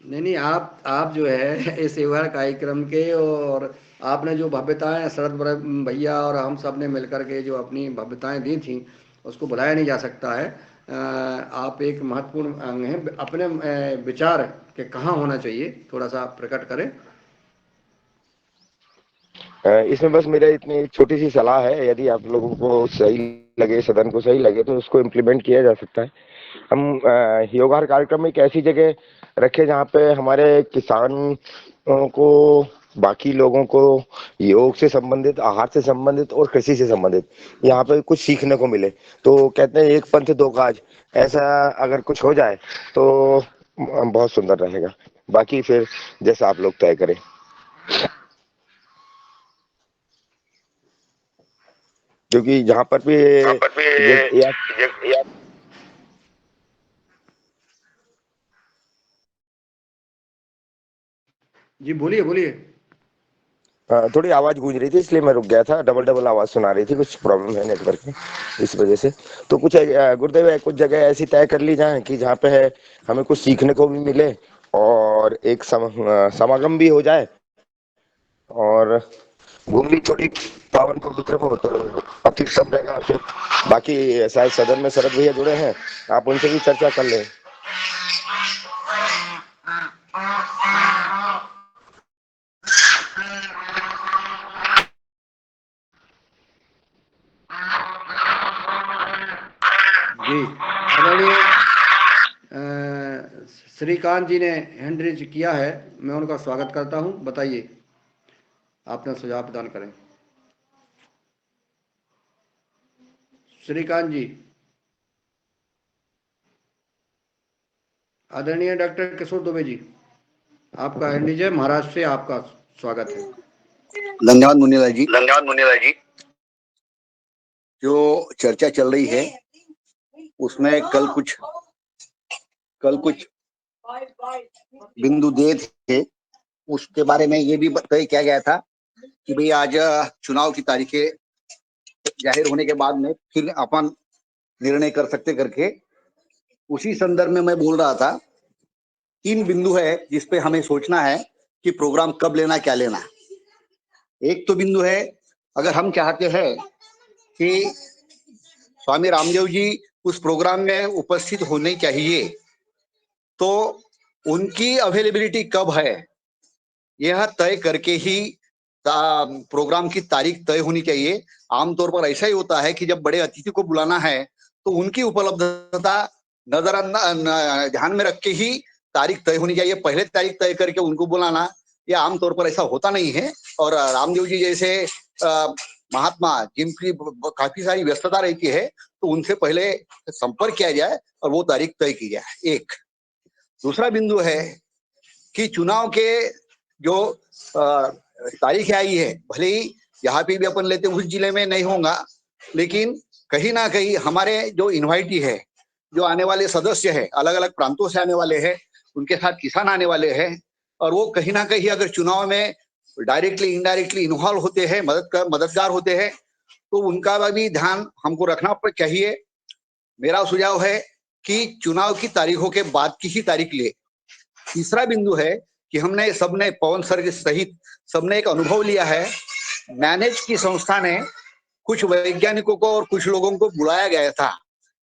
नहीं, आप जो है इस युगहार कार्यक्रम के, और आपने जो भव्यताएं शरद भैया और हम सब ने मिलकर के जो अपनी भव्यताएं दी थी, उसको भुलाया नहीं जा सकता है। आप एक महत्वपूर्ण अंग हैं। अपने विचार के कहाँ होना चाहिए, थोड़ा सा प्रकट करें। इसमें बस मेरा इतनी छोटी सी सलाह है, यदि आप लोगों को सही लगे, सदन को सही लगे, तो उसको इम्प्लीमेंट किया जा सकता है। हम योगाहार कार्यक्रम में एक ऐसी जगह रखे जहाँ पे हमारे किसान को, बाकी लोगों को योग से संबंधित, आहार से संबंधित और कृषि से संबंधित यहाँ पे कुछ सीखने को मिले। तो कहते हैं एक पंथ दो काज, ऐसा अगर कुछ हो जाए तो बहुत सुंदर रहेगा। बाकी फिर जैसा आप लोग तय करें। क्योंकि जहाँ पर भी जी, बोलिए बोलिए। थोड़ी आवाज गूंज रही थी, इसलिए मैं रुक गया था। डबल आवाज सुना रही थी, कुछ प्रॉब्लम है नेटवर्क में, इस वजह से। तो कुछ गुरुदेव, कुछ जगह ऐसी तय कर ली जाए कि जहाँ पे है हमें कुछ सीखने को भी मिले और एक समागम भी हो जाए, और भूमि थोड़ी पावन पवित्र हो तो अति सब रहेगा। फिर बाकी शायद सदन में शरद भैया जुड़े हैं, आप उनसे भी चर्चा कर लें। श्रीकांत जी ने हैंड रेज किया है, मैं उनका स्वागत करता हूं। बताइए, अपना सुझाव प्रदान करें। श्रीकांत जी। आदरणीय डॉक्टर किशोर दुबे जी, आपका हैंड रेज है, महाराष्ट्र से आपका स्वागत है। धन्यवाद मुनीलाल जी। धन्यवाद मुनीलाल जी। जो चर्चा चल रही है उसमें कल कुछ बिंदु दे थे, उसके बारे में ये भी तय किया गया था कि भाई आज चुनाव की तारीखें जाहिर होने के बाद में फिर अपन निर्णय कर सकते करके, उसी संदर्भ में मैं बोल रहा था। 3 बिंदु है जिसपे हमें सोचना है कि प्रोग्राम कब लेना, क्या लेना। एक तो बिंदु है, अगर हम चाहते हैं कि स्वामी रामदेव जी उस प्रोग्राम में उपस्थित होने चाहिए, तो उनकी अवेलेबिलिटी कब है यह तय करके ही प्रोग्राम की तारीख तय होनी चाहिए। आमतौर पर ऐसा ही होता है कि जब बड़े अतिथि को बुलाना है तो उनकी उपलब्धता ध्यान में रख के ही तारीख तय होनी चाहिए। पहले तारीख तय करके उनको बुलाना, यह आमतौर पर ऐसा होता नहीं है। और रामदेव जी जैसे महात्मा जिनकी काफी सारी व्यस्तता रहती है, तो उनसे पहले संपर्क किया जाए और वो तारीख तय की जाए। एक दूसरा बिंदु है कि चुनाव के जो तारीख आई है, भले ही यहाँ पे भी अपन लेते उस जिले में नहीं होगा, लेकिन कहीं ना कहीं हमारे जो इन्वाइटी है, जो आने वाले सदस्य है, अलग अलग प्रांतों से आने वाले हैं, उनके साथ किसान आने वाले हैं, और वो कहीं ना कहीं अगर चुनाव में डायरेक्टली इनडायरेक्टली इन्वॉल्व होते हैं, मददगार होते हैं, तो उनका भी ध्यान हमको रखना चाहिए। मेरा सुझाव है कि चुनाव की तारीखों के बाद की ही तारीख ले। तीसरा बिंदु है कि हमने सबने, पवन सर सहित सबने एक अनुभव लिया है। मैनेज की संस्था ने कुछ वैज्ञानिकों को और कुछ लोगों को बुलाया गया था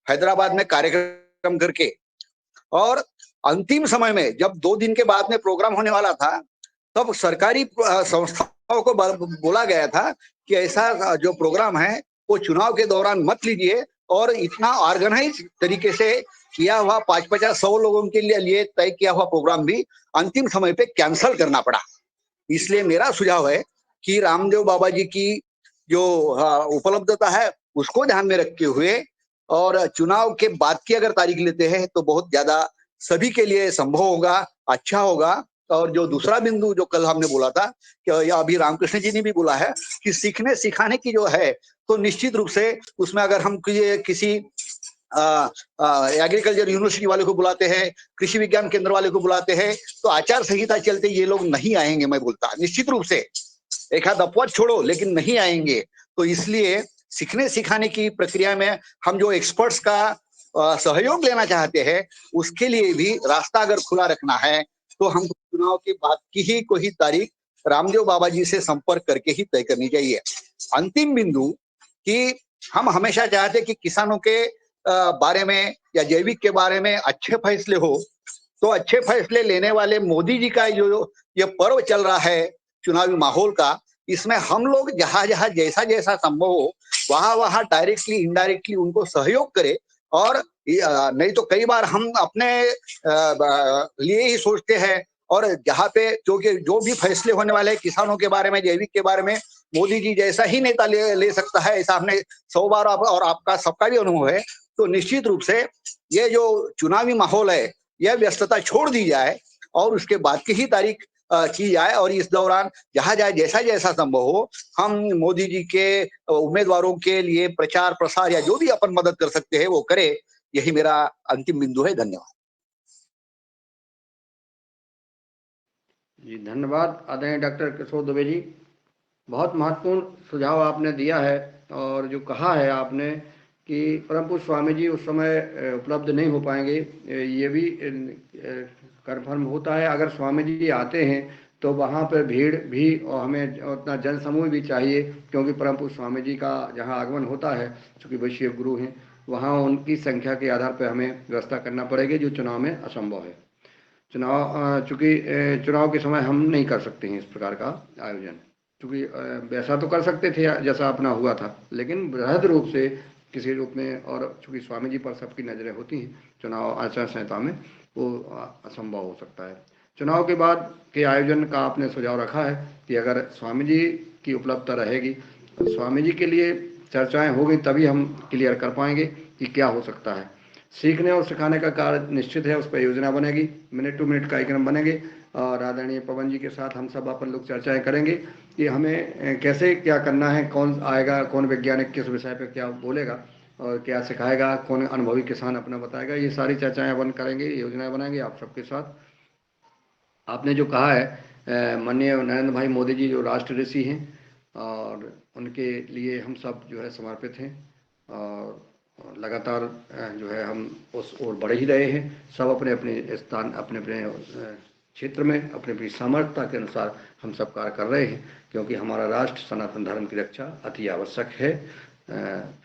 हैदराबाद में कार्यक्रम करके, और अंतिम समय में जब 2 दिन के बाद में प्रोग्राम होने वाला था, तब सरकारी संस्थाओं को बोला गया था कि ऐसा जो प्रोग्राम है वो चुनाव के दौरान मत लीजिए, और इतना ऑर्गेनाइज तरीके से किया हुआ 50-100 लोगों के लिए तय किया हुआ प्रोग्राम भी अंतिम समय पे कैंसल करना पड़ा। इसलिए मेरा सुझाव है कि रामदेव बाबा जी की जो उपलब्धता है उसको ध्यान में रखते हुए, और चुनाव के बाद की अगर तारीख लेते हैं तो बहुत ज्यादा सभी के लिए संभव होगा, अच्छा होगा। और जो दूसरा बिंदु जो कल हमने बोला था, कि या अभी रामकृष्ण जी ने भी बोला है कि सीखने सिखाने की जो है, तो निश्चित रूप से उसमें अगर हम किसी एग्रीकल्चर यूनिवर्सिटी वाले को बुलाते हैं, कृषि विज्ञान केंद्र वाले को बुलाते हैं, तो आचार संहिता चलते ये लोग नहीं आएंगे। मैं बोलता निश्चित रूप से, एक आध अपवाद छोड़ो, लेकिन नहीं आएंगे। तो इसलिए सीखने सिखाने की प्रक्रिया में हम जो एक्सपर्ट्स का सहयोग लेना चाहते हैं, उसके लिए भी रास्ता अगर खुला रखना है, तो हम चुनाव के बाद की ही कोई तारीख रामदेव बाबा जी से संपर्क करके ही तय करनी चाहिए। अंतिम बिंदु कि हम हमेशा चाहते हैं कि किसानों के बारे में या जैविक के बारे में अच्छे फैसले हो, तो अच्छे फैसले लेने वाले मोदी जी का जो ये पर्व चल रहा है चुनावी माहौल का, इसमें हम लोग जहां जहां जैसा जैसा संभव हो वहां वहां डायरेक्टली इनडायरेक्टली उनको सहयोग करें। और नहीं तो कई बार हम अपने लिए ही सोचते हैं, और जहाँ पे क्योंकि जो भी फैसले होने वाले किसानों के बारे में, जैविक के बारे में, मोदी जी जैसा ही नेता ले सकता है, ऐसा हमने 100 बार और आपका सबका भी अनुभव है। तो निश्चित रूप से ये जो चुनावी माहौल है, यह व्यस्तता छोड़ दी जाए और उसके बाद की ही तारीख की जाए, और इस दौरान जहां जाए जैसा जैसा संभव हो, हम मोदी जी के उम्मीदवारों के लिए प्रचार प्रसार या जो भी अपन मदद कर सकते हैं वो करें। यही मेरा अंतिम बिंदु है। धन्यवाद जी। धन्यवाद आदरणीय डॉक्टर किशोर दुबे जी, बहुत महत्वपूर्ण सुझाव आपने दिया है। और जो कहा है आपने कि परम पूज्य स्वामी जी उस समय उपलब्ध नहीं हो पाएंगे, ये भी कन्फर्म होता है। अगर स्वामी जी आते हैं तो वहाँ पर भीड़ भी, और हमें उतना जनसमूह भी चाहिए, क्योंकि परम पूज्य स्वामी जी का जहाँ आगमन होता है, चूँकि वैश्य गुरु हैं, वहाँ उनकी संख्या के आधार पर हमें व्यवस्था करना पड़ेगी, जो चुनाव में असंभव है। चूँकि चुनाव के समय हम नहीं कर सकते हैं इस प्रकार का आयोजन, क्योंकि वैसा तो कर सकते थे जैसा अपना हुआ था, लेकिन बृहद रूप से किसी रूप में, और चूंकि स्वामी जी पर सबकी नज़रें होती हैं चुनाव आचार संहिता में, वो असंभव हो सकता है। चुनाव के बाद के आयोजन का आपने सुझाव रखा है कि अगर स्वामी जी की उपलब्धता रहेगी, स्वामी जी के लिए चर्चाएं होगी, तभी हम क्लियर कर पाएंगे कि क्या हो सकता है। सीखने और सिखाने का कार्य निश्चित है, उस पर योजना बनेगी, मिनट टू मिनट कार्यक्रम बनेंगे, और आदरणीय पवन जी के साथ हम सब अपन लोग चर्चाएं करेंगे कि हमें कैसे क्या करना है, कौन आएगा, कौन वैज्ञानिक किस विषय पर क्या बोलेगा और क्या सिखाएगा, कौन अनुभवी किसान अपना बताएगा, ये सारी चर्चाएं अपन करेंगे, योजनाएं बनाएंगे आप सबके साथ। आपने जो कहा है माननीय नरेंद्र भाई मोदी जी जो राष्ट्र ऋषि हैं, और उनके लिए हम सब जो है समर्पित हैं, और लगातार जो है हम उस ओर बढ़ ही रहे हैं। सब अपने अपने स्थान, अपने अपने क्षेत्र में अपनी अपनी सामर्थ्यता के अनुसार हम सब कार्य कर रहे हैं, क्योंकि हमारा राष्ट्र सनातन धर्म की रक्षा अति आवश्यक है।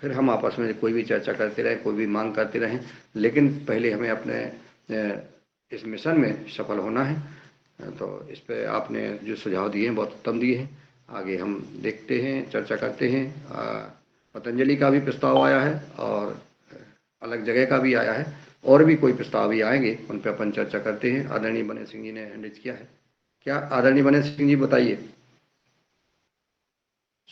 फिर हम आपस में कोई भी चर्चा करते रहें, कोई भी मांग करते रहें, लेकिन पहले हमें अपने इस मिशन में सफल होना है। तो इस पे आपने जो सुझाव दिए हैं बहुत उत्तम दिए हैं, आगे हम देखते हैं, चर्चा करते हैं। पतंजलि का भी प्रस्ताव आया है और अलग जगह का भी आया है, और भी कोई प्रस्ताव भी आएंगे, उन पर अपन चर्चा करते हैं। आदरणीय बने सिंह जी ने हैंडल किया है, क्या आदरणीय बने सिंह जी बताइए,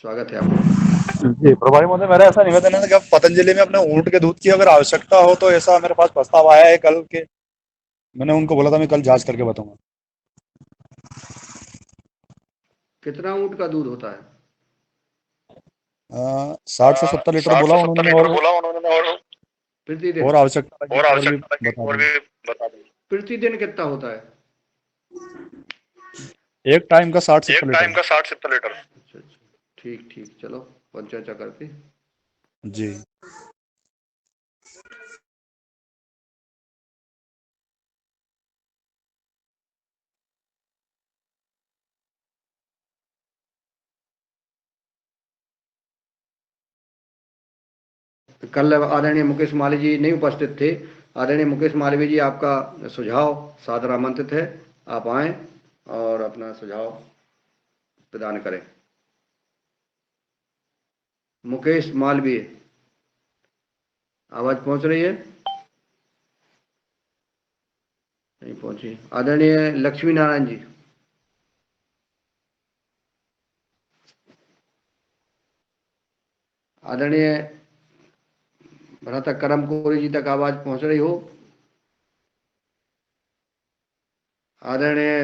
स्वागत है आपका। जी प्रभारी महोदय, मेरा ऐसा निवेदन है कि अब पतंजलि में अपने ऊंट के दूध की अगर आवश्यकता हो तो ऐसा मेरे पास प्रस्ताव आया है कल के, मैंने उनको बोला था मैं कल जांच करके बताऊंगा। कितना ऊंट का दूध होता है? 60 से 70 लीटर बोला उन्होंने, और प्रतिदिन? और आवश्यकता लगी और भी बता देंगे। प्रतिदिन कितना होता है? एक टाइम का 60-70 लीटर। अच्छा, ठीक ठीक, चलो अपन चर्चा करते हैं। जी कल आदरणीय मुकेश मालवी जी नहीं उपस्थित थे। आदरणीय मुकेश मालवी जी, आपका सुझाव सादर आमंत्रित है, आप आएँ और अपना सुझाव प्रदान करें। मुकेश मालवीय, आवाज पहुंच रही है? नहीं पहुंची। आदरणीय लक्ष्मी नारायण जी, आदरणीय भ्राता करम कोरी जी तक आवाज पहुंच रही हो? आदरणीय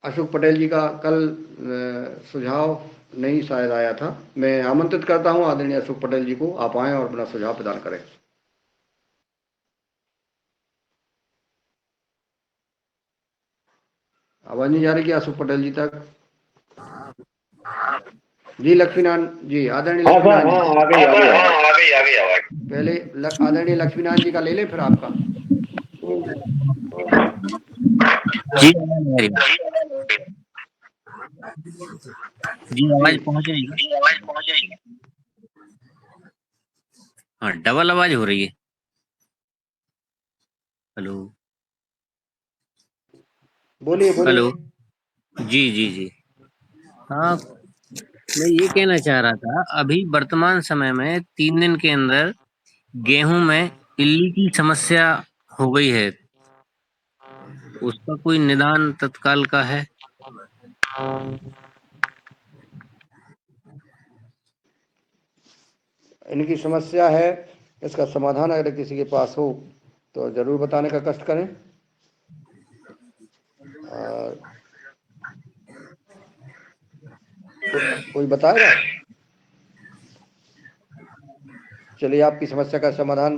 अशोक पटेल जी का कल सुझाव नहीं शायद आया था। मैं आमंत्रित करता हूं आदरणीय अशोक पटेल जी को, आप आएं और अपना सुझाव प्रदान करें। आवाज नहीं जा रही क्या अशोक पटेल जी तक? जी लक्ष्मीनारायण जी, आदरणीय लक्ष्मीनारायण जी, आ गई आवाज। पहले आदरणीय लक्ष्मीनारायण जी का ले लें, फिर आपका। जी जी आवाज पहुंच रही है। हाँ, डबल आवाज हो रही है। हेलो बोलिए बोलिए। हेलो, जी जी जी, हाँ, मैं ये कहना चाह रहा था, अभी वर्तमान समय में 3 दिन के अंदर गेहूं में इल्ली की समस्या हो गई है, उसका कोई निदान तत्काल का है? इनकी समस्या है, इसका समाधान अगर किसी के पास हो तो जरूर बताने का कष्ट करें। कोई बताएगा? चलिए आपकी समस्या का समाधान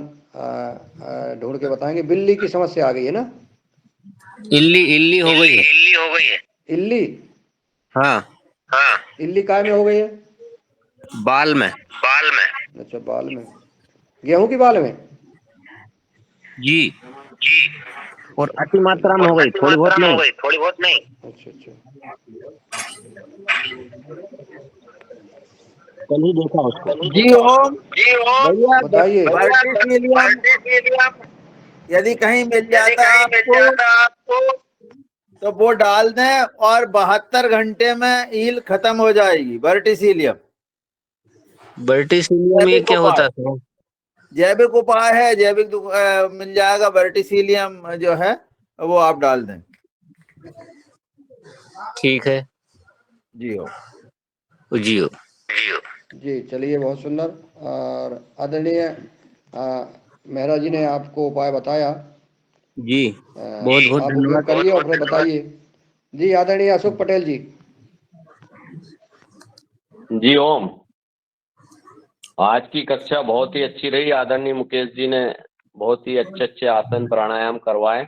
ढूंढ के बताएंगे। बिल्ली की समस्या आ गई है ना? इल्ली हो गई है। इल्ली? हाँ, इल्ली काय में हो गई है? बाल में। अच्छा, बाल में, गेहूं की बाल में? जी, और अति मात्रा में हो गई, थोड़ी बहुत नहीं। अच्छा अच्छा, कल ही देखा उसको। जी ओम भैया, बताइए। वर्टिसिलियम यदि कहीं मिल जाता आपको तो वो डाल दें और 72 घंटे में ईल खत्म हो जाएगी। वर्टिसिलियम वर्टिसिलियम में जैविक क्या उपाय, होता है? जैविक उपाय है, जैविक मिल जाएगा। वर्टिसिलियम जो है वो आप डाल दें। ठीक है जी हो। जी हो। जी चलिए, बहुत सुंदर। और आदरणीय मेहरा जी ने आपको उपाय बताया, जी बहुत बहुत आप धन्यवाद। उपयोग करिए और फिर बताइए। जी आदरणीय अशोक पटेल जी। जी ओम, आज की कक्षा बहुत ही अच्छी रही। आदरणीय मुकेश जी ने बहुत ही अच्छे अच्छे आसन प्राणायाम करवाए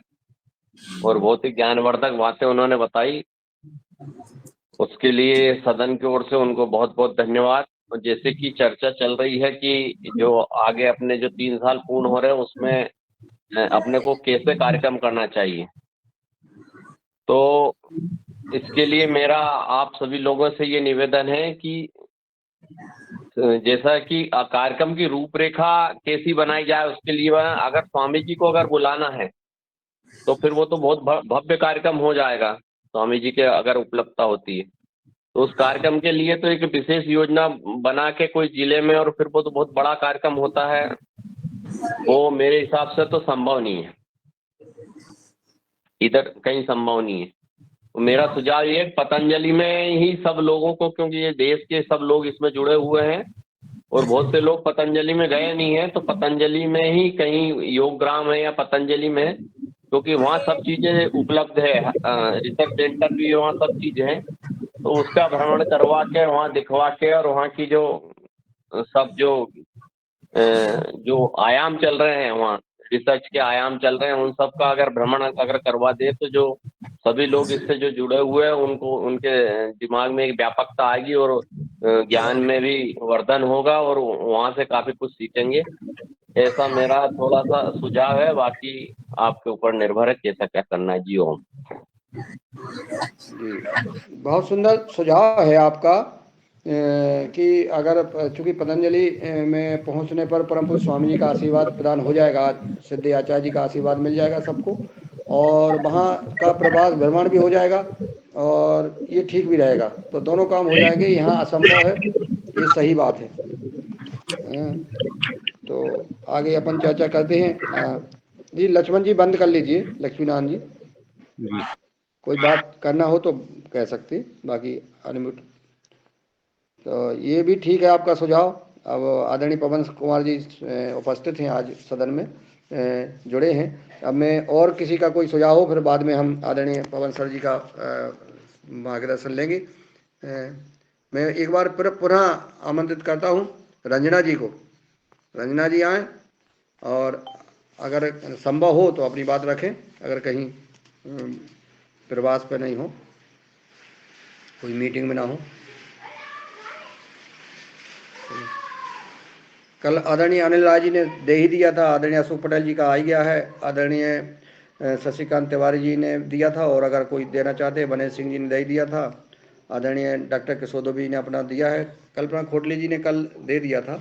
और बहुत ही ज्ञानवर्धक बातें उन्होंने बताई। उसके लिए सदन की ओर से उनको बहुत बहुत धन्यवाद। और जैसे कि चर्चा चल रही है कि जो आगे अपने जो 3 साल पूर्ण हो रहे हैं उसमें अपने को कैसे कार्यक्रम करना चाहिए, तो इसके लिए मेरा आप सभी लोगों से ये निवेदन है कि जैसा कि कार्यक्रम की रूपरेखा कैसी बनाई जाए, उसके लिए अगर स्वामी जी को अगर बुलाना है तो फिर वो तो बहुत भव्य कार्यक्रम हो जाएगा। स्वामी जी के अगर उपलब्धता होती है तो उस कार्यक्रम के लिए तो एक विशेष योजना बना के कोई जिले में, और फिर वो तो बहुत बड़ा कार्यक्रम होता है, वो मेरे हिसाब से तो संभव नहीं है, इधर कहीं संभव नहीं है। तो मेरा सुझाव ये है, पतंजलि में ही सब लोगों को, क्योंकि ये देश के सब लोग इसमें जुड़े हुए हैं और बहुत से लोग पतंजलि में गए नहीं हैं, तो पतंजलि में ही कहीं योग ग्राम है या पतंजलि में, क्योंकि वहाँ सब चीजें उपलब्ध है, रिसर्च सेंटर भी वहाँ सब चीजें हैं, तो उसका भ्रमण करवा के वहाँ दिखवा के और वहाँ की जो सब जो आयाम चल रहे हैं, वहाँ रिसर्च के आयाम चल रहे हैं, उन सब का अगर भ्रमण अगर करवा दे तो जो सभी लोग इससे जो जुड़े हुए हैं उनको, उनके दिमाग में एक व्यापकता आएगी और ज्ञान में भी वर्धन होगा और वहाँ से काफी कुछ सीखेंगे। ऐसा मेरा थोड़ा सा सुझाव है, बाकी आपके ऊपर निर्भर है कैसा क्या करना है। जी ओम। जी बहुत सुंदर सुझाव है आपका कि अगर चूंकि पतंजलि में पहुंचने पर परम पूज्य स्वामी जी का आशीर्वाद प्रदान हो जाएगा, सिद्धि आचार्य जी का आशीर्वाद मिल जाएगा सबको, और वहाँ का प्रवास भ्रमण भी हो जाएगा और ये ठीक भी रहेगा, तो दोनों काम हो जाएंगे। यहाँ असंभव है, ये सही बात है। तो आगे अपन चर्चा करते हैं। जी लक्ष्मण जी बंद कर लीजिए, लक्ष्मीनारायण जी कोई बात करना हो तो कह सकते, बाकी अनम्यूट। तो ये भी ठीक है आपका सुझाव। अब आदरणीय पवन कुमार जी उपस्थित हैं आज सदन में, जुड़े हैं। अब मैं और किसी का कोई सुझाव हो फिर बाद में हम आदरणीय पवन सर जी का मार्गदर्शन लेंगे। मैं एक बार पुनः आमंत्रित करता हूँ रंजना जी को। रंजना जी आएँ और अगर संभव हो तो अपनी बात रखें, अगर कहीं प्रवास पे नहीं हो, कोई मीटिंग में ना हो। कल आदरणीय अनिल राय जी ने दे ही दिया था, आदरणीय अशोक पटेल जी का आ ही गया है, आदरणीय शशिकांत तिवारी जी ने दिया था, और अगर कोई देना चाहते हैं बनेश सिंह जी ने दे ही दिया था, आदरणीय डॉक्टर किशोर जी ने अपना दिया है, कल्पना खोटली जी ने कल दे दिया था।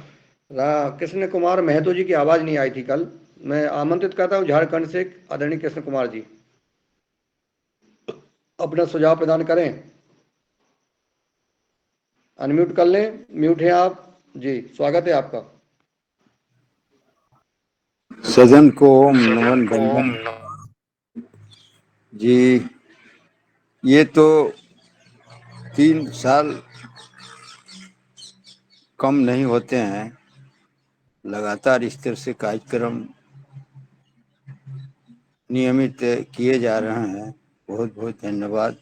कृष्ण कुमार महतो जी की आवाज़ नहीं आई थी कल। मैं आमंत्रित करता हूँ झारखंड से आदरणीय कृष्ण कुमार जी अपना सुझाव प्रदान करें। अनम्यूट कर लें, म्यूट हैं आप जी, स्वागत है आपका। सदन को ओम नमन बंदन। जी ये तो 3 साल कम नहीं होते हैं, लगातार इस तरह से कार्यक्रम नियमित किए जा रहे हैं, बहुत बहुत धन्यवाद।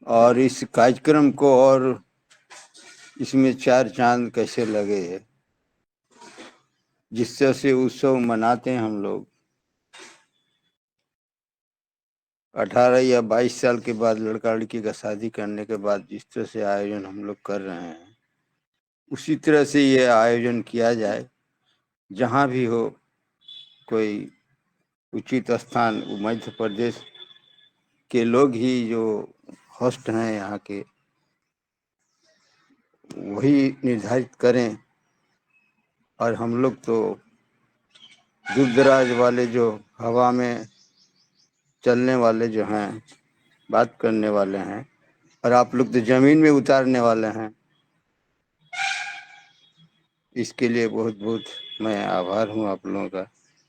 और इस कार्यक्रम को और इसमें 4 चांद कैसे लगे, जिस तरह से उत्सव मनाते हैं हम लोग 18 या 22 साल के बाद लड़का लड़की का शादी करने के बाद जिस तरह से आयोजन हम लोग कर रहे हैं, उसी तरह से ये आयोजन किया जाए। जहाँ भी हो कोई उचित स्थान, मध्य प्रदेश के लोग ही जो होस्ट हैं यहाँ के, वही निर्धारित करें। और हम लोग तो दूर दराज वाले जो हवा में चलने वाले जो हैं, बात करने वाले हैं, और आप लोग तो जमीन में उतारने वाले हैं। इसके लिए बहुत बहुत मैं आभार हूँ आप लोगों का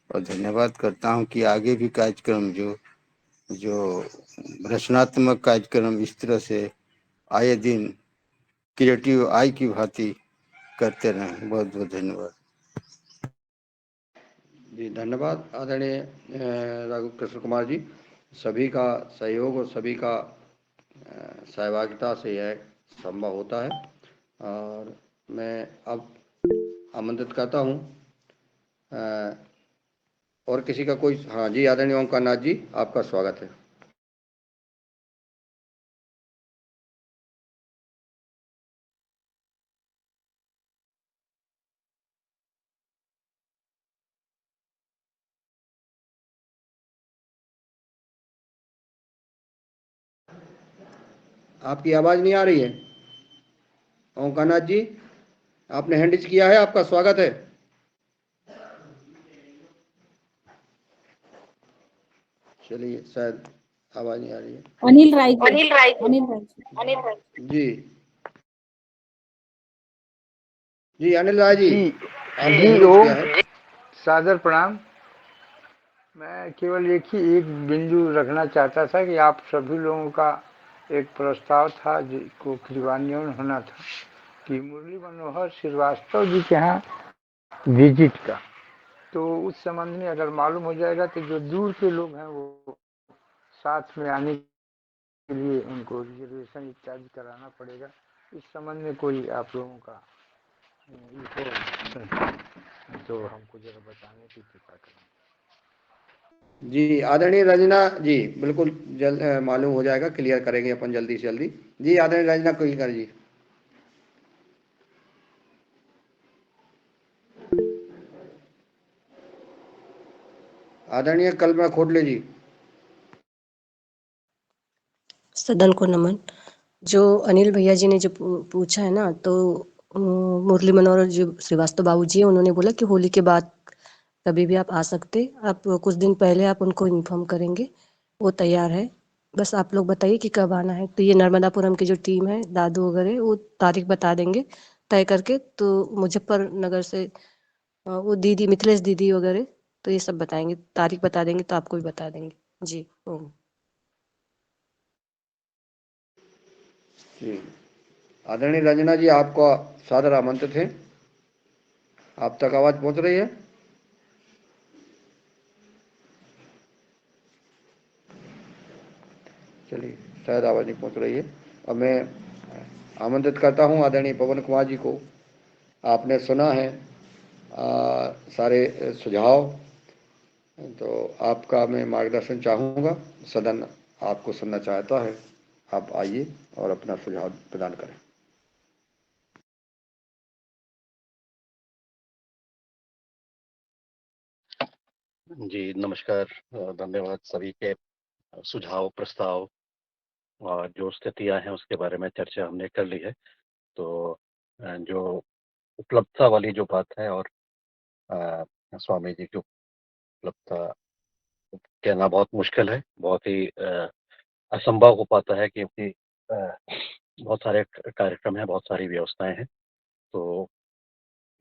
और धन्यवाद करता हूँ कि आगे भी कार्यक्रम जो जो रचनात्मक कार्यक्रम इस तरह से आए दिन क्रिएटिव आई की भांति करते रहें। बहुत बहुत धन्यवाद। जी धन्यवाद आदरणीय रघु कृष्ण कुमार जी। सभी का सहयोग और सभी का सहभागिता से यह संभव होता है। और मैं अब आमंत्रित करता हूँ और किसी का कोई। हाँ जी, आदरणीय ओमकार नाथ जी, आपका स्वागत है। आपकी आवाज नहीं आ रही है ओमकार नाथ जी, आपने हैंड किया है, आपका स्वागत है। चलिए, शायद आवाज नहीं आ रही है। अनिल राय जी। अनिल राय जी। जी अनिल राय जी, जी आपने जी हैंड ओम किया है। सादर प्रणाम। मैं केवल एक बिंदु रखना चाहता था कि आप सभी लोगों का एक प्रस्ताव था जिसको क्रियान्वयन होना था कि मुरली मनोहर श्रीवास्तव जी के यहाँ विजिट का, तो उस संबंध में अगर मालूम हो जाएगा तो जो दूर के लोग हैं वो साथ में आने के लिए उनको रिजर्वेशन इत्यादि कराना पड़ेगा। इस संबंध में कोई आप लोगों का तो हमको जरा बताने की कृपा करें। जी आदरणीय रंजना जी, बिल्कुल जल्द मालूम हो जाएगा, क्लियर करेंगे अपन जल्दी से जल्दी। जी आदरणीय रंजना कोई कर जी। आदरणीय कल्पना खोडले जी। सदन को नमन। जो अनिल भैया जी ने जो पूछा है ना, तो मुरली मनोहर जो श्रीवास्तव बाबू जी हैं, उन्होंने बोला कि होली के बाद कभी भी आप आ सकते। आप कुछ दिन पहले आप उनको इन्फॉर्म करेंगे, वो तैयार है। बस आप लोग बताइए कि कब आना है। तो ये नर्मदापुरम की जो टीम है, दादू वगैरह, वो तारीख बता देंगे तय करके। तो मुजफ्फरनगर से वो दीदी मिथिलेश दीदी वगैरह, तो ये सब बताएंगे, तारीख बता देंगे, तो आपको भी बता देंगे। जी ओम। जी आदरणीय रंजना जी, आपका सादर आमंत्रित है। आप तक आवाज पहुंच रही है? चलिए, शायद आवाज नहीं पहुंच रही है। अब मैं आमंत्रित करता हूं आदरणीय पवन कुमार जी को। आपने सुना है सारे सुझाव, तो आपका मैं मार्गदर्शन चाहूँगा। सदन आपको सुनना चाहता है, आप आइए और अपना सुझाव प्रदान करें। जी नमस्कार। धन्यवाद। सभी के सुझाव प्रस्ताव और जो स्थितियां हैं उसके बारे में चर्चा हमने कर ली है। तो जो उपलब्धता वाली जो बात है, और स्वामी जी की उपलब्धता कहना बहुत मुश्किल है, बहुत ही असंभव हो पाता है, क्योंकि बहुत सारे कार्यक्रम हैं, बहुत सारी व्यवस्थाएं हैं। तो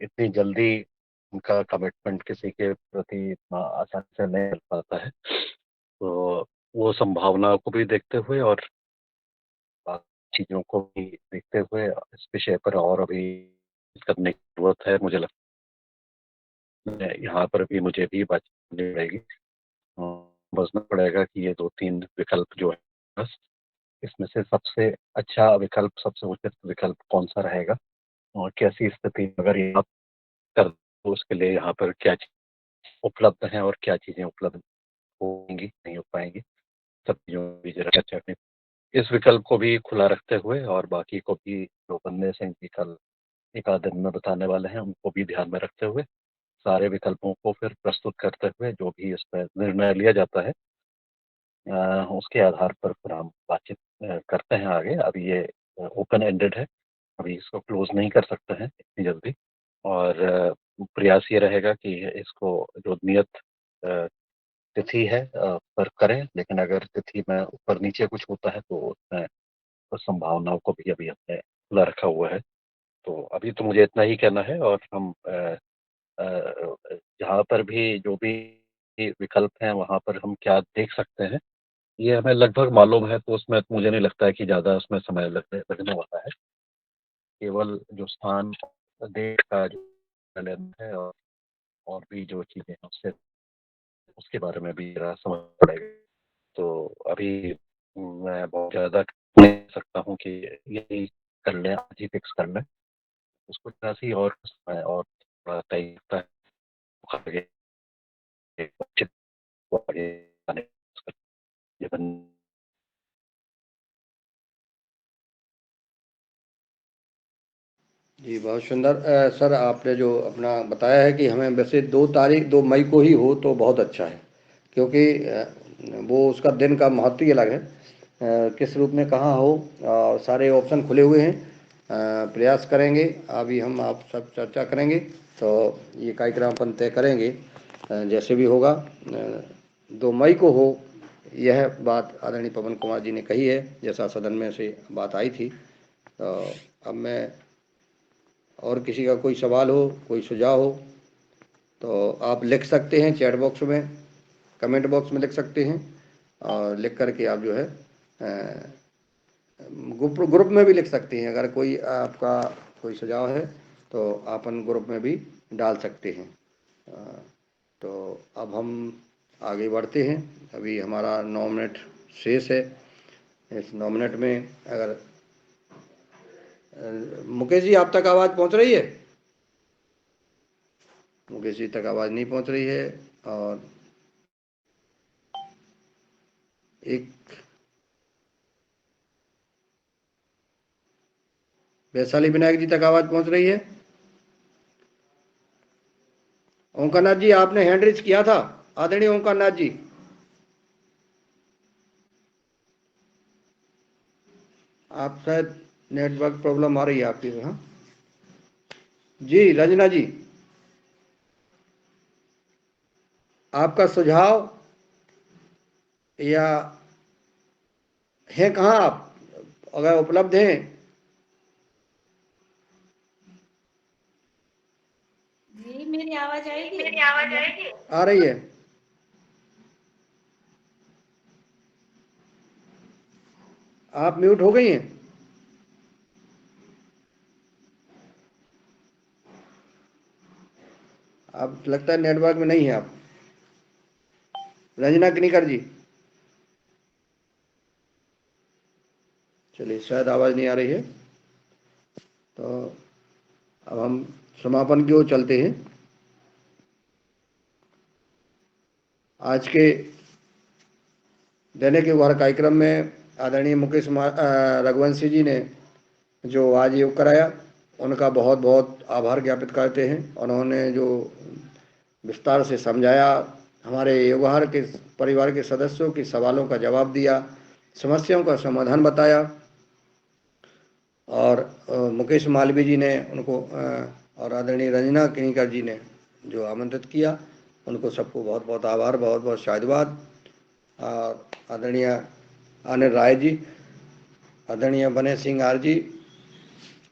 इतनी जल्दी उनका कमिटमेंट किसी के प्रति इतना आसानी से नहीं मिल पाता है। तो वो संभावनाओं को भी देखते हुए और बाकी चीज़ों को भी देखते हुए इस विषय पर और अभी करने की जरूरत है। मुझे लगता है यहाँ पर भी मुझे भी बातचीत करनी पड़ेगी, समझना पड़ेगा कि ये 2-3 विकल्प जो है, बस इसमें से सबसे अच्छा विकल्प, सबसे उचित विकल्प कौन सा रहेगा, और कैसी स्थिति अगर यहाँ कर तो उसके लिए यहाँ पर क्या चीज़ उपलब्ध है और क्या चीज़ें उपलब्ध होंगी, नहीं हो पाएंगी, सब चीज़ों की जरा चर्चा करनी। इस विकल्प को भी खुला रखते हुए और बाकी को भी जो बनने से कल एक आध दिन में बताने वाले हैं, उनको भी ध्यान में रखते हुए सारे विकल्पों को फिर प्रस्तुत करते हुए जो भी इस पर निर्णय लिया जाता है, उसके आधार पर फिर हम बातचीत करते हैं आगे। अभी ये ओपन एंडेड है, अभी इसको क्लोज नहीं कर सकते हैं इतनी जल्दी। और प्रयास ये रहेगा कि इसको जो नियत तिथि है पर करें, लेकिन अगर तिथि में ऊपर नीचे कुछ होता है तो उसमें उस संभावनाओं को भी अभी हमने खुला रखा हुआ है। तो अभी तो मुझे इतना ही कहना है, और हम जहाँ पर भी जो भी विकल्प हैं वहाँ पर हम क्या देख सकते हैं, ये हमें लगभग मालूम है, तो उसमें मुझे नहीं लगता है कि ज़्यादा उसमें समय लगने वाला है। केवल जो स्थान, देश का जो निर्णय है, और भी जो चीज़ें हैं उसके बारे में भी ज़रा समझ पड़ेगा। तो अभी मैं बहुत ज़्यादा नहीं कह सकता हूँ कि यही कर लें, आज ही फिक्स कर लें। उसको थोड़ा-सी और समय और थोड़ा तय करता है, आगे एक उचित को आगे आने ये बन जी, बहुत सुंदर। सर, आपने जो अपना बताया है कि हमें वैसे 2 मई को ही हो तो बहुत अच्छा है, क्योंकि वो उसका दिन का महत्व ही अलग है। किस रूप में कहाँ हो, सारे ऑप्शन खुले हुए हैं। प्रयास करेंगे, अभी हम आप सब चर्चा करेंगे, तो ये कार्यक्रम अपन तय करेंगे जैसे भी होगा। 2 मई को हो, यह बात आदरणीय पवन कुमार जी ने कही है, जैसा सदन में से बात आई थी। तो अब मैं, और किसी का कोई सवाल हो, कोई सुझाव हो, तो आप लिख सकते हैं चैट बॉक्स में, कमेंट बॉक्स में लिख सकते हैं, और लिख करके आप जो है ग्रुप में भी लिख सकते हैं। अगर कोई आपका कोई सुझाव है तो अपन ग्रुप में भी डाल सकते हैं। तो अब हम आगे बढ़ते हैं। अभी हमारा 9 मिनट शेष है। इस 9 मिनट में अगर मुकेश जी आप तक आवाज़ पहुंच रही है? मुकेश जी तक आवाज़ नहीं पहुंच रही है। और एक वैशाली विनायक जी तक आवाज़ पहुंच रही है? ओंकारनाथ जी, आपने हैंड रेज किया था, आदरणीय ओंकारनाथ जी। आप शायद नेटवर्क प्रॉब्लम आ रही है आपकी। हाँ जी, रंजना जी, आपका सुझाव या है कहाँ आप, अगर उपलब्ध हैं? जी मेरी आवाज आएगी? आ रही है। आप म्यूट हो गई हैं। आप लगता है नेटवर्क में नहीं है आप। रंजना किनीकर जी, चलिए शायद आवाज़ नहीं आ रही है, तो अब हम समापन की ओर चलते हैं। आज के दैनिक व्यवहार कार्यक्रम में आदरणीय मुकेश रघुवंशी जी ने जो आज योग कराया, उनका बहुत बहुत आभार ज्ञापित करते हैं। उन्होंने जो विस्तार से समझाया, हमारे व्यवहार के परिवार के सदस्यों के सवालों का जवाब दिया, समस्याओं का समाधान बताया। और मुकेश मालवीय जी ने उनको और आदरणीय रंजना किनीकर जी ने जो आमंत्रित किया, उनको सबको बहुत बहुत आभार, बहुत बहुत शायदवाद। और आदरणीय अनिल राय जी, आदरणीय बने सिंह आर जी,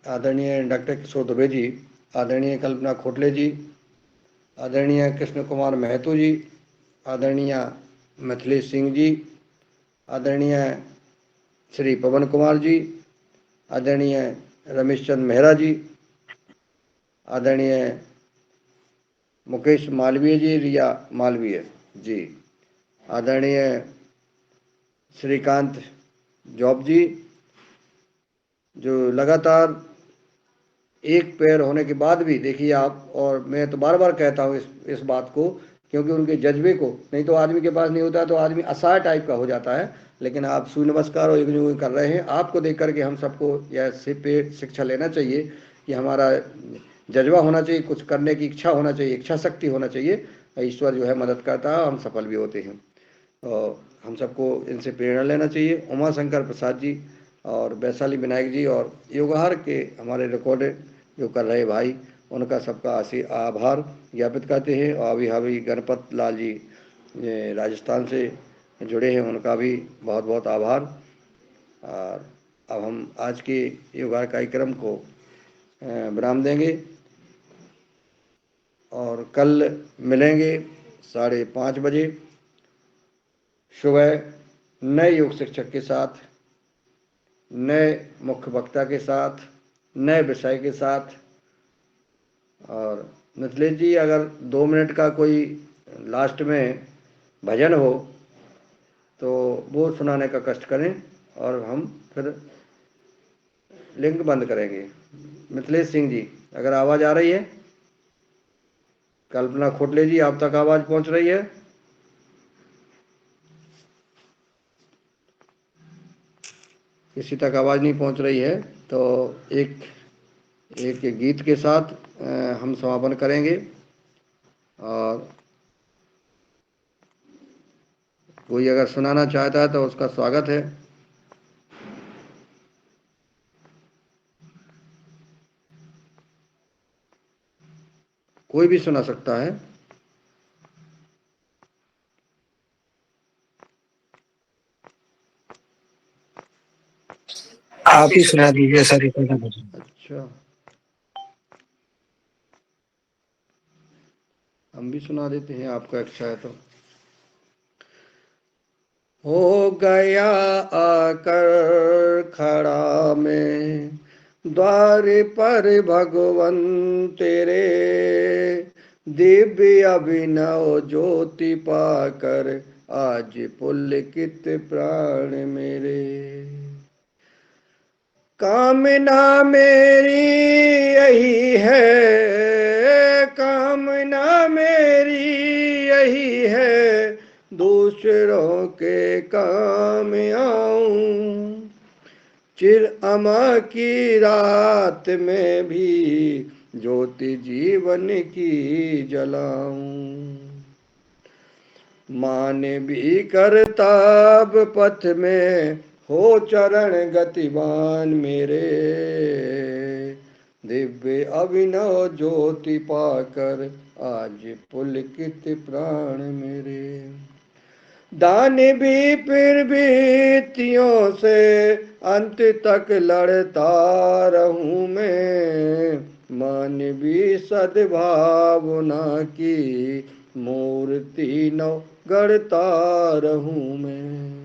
आदरणीय डॉक्टर किशोर दुबे जी, आदरणीय कल्पना खोटले जी, आदरणीय कृष्ण कुमार महतो जी, आदरणीय मिथिलेश सिंह जी, आदरणीय श्री पवन कुमार जी, आदरणीय रमेश चंद मेहरा जी, आदरणीय मुकेश मालवीय जी, रिया मालवीय जी, आदरणीय श्रीकांत जॉब जी, जो लगातार एक पैर होने के बाद भी, देखिए आप, और मैं तो बार बार कहता हूँ इस बात को, क्योंकि उनके जज्बे को, नहीं तो आदमी के पास नहीं होता तो आदमी असहाय टाइप का हो जाता है। लेकिन आप सूर्य नमस्कार और यज्ञ कर रहे हैं, आपको देख करके हम सबको यह शिक्षा लेना चाहिए कि हमारा जज्बा होना चाहिए, कुछ करने की इच्छा होना चाहिए, इच्छा शक्ति होना चाहिए। ईश्वर जो है मदद करता है, हम सफल भी होते हैं। और हम सबको इनसे प्रेरणा लेना चाहिए। उमा शंकर प्रसाद जी और वैशाली विनायक जी और योगहार के हमारे रिकॉर्डेड जो कर रहे भाई, उनका सबका आभार ज्ञापित करते हैं। और अभी अभी गणपत लाल जी राजस्थान से जुड़े हैं, उनका भी बहुत बहुत आभार। और अब हम आज के योगहार कार्यक्रम को विराम देंगे और कल मिलेंगे 5:30 बजे सुबह नए योग शिक्षक के साथ, नए मुख्य वक्ता के साथ, नए विषय के साथ। और मिथिलेश जी, अगर 2 मिनट का कोई लास्ट में भजन हो तो वो सुनाने का कष्ट करें और हम फिर लिंक बंद करेंगे। मिथिलेश सिंह जी, अगर आवाज़ आ रही है? कल्पना खोटले जी, आप तक आवाज़ पहुंच रही है? किसी तक आवाज़ नहीं पहुंच रही है तो एक गीत के साथ हम समापन करेंगे। और कोई अगर सुनाना चाहता है तो उसका स्वागत है। कोई भी सुना सकता है। आप ही सुना दीजिए सर। अच्छा, हम भी सुना देते हैं, आपका इच्छा है तो। हो गया आकर खड़ा मैं द्वार पर भगवन तेरे, दिव्य अभिनव ज्योति पाकर आज पुलकित प्राण मेरे। कामना मेरी यही है, कामना मेरी यही है, दूसरों के काम आऊं, चिर अमा की रात में भी ज्योति जीवन की जलाऊं। मान भी करताब पथ में हो चरण गतिवान मेरे, दिव्य अभिनव ज्योति पाकर आज पुलकित प्राण मेरे। दानी भी फिर बीतियों से अंत तक लड़ता रहूं मैं, मान भी सद्भावना की मूर्ति नव गढ़ता रहूं मैं।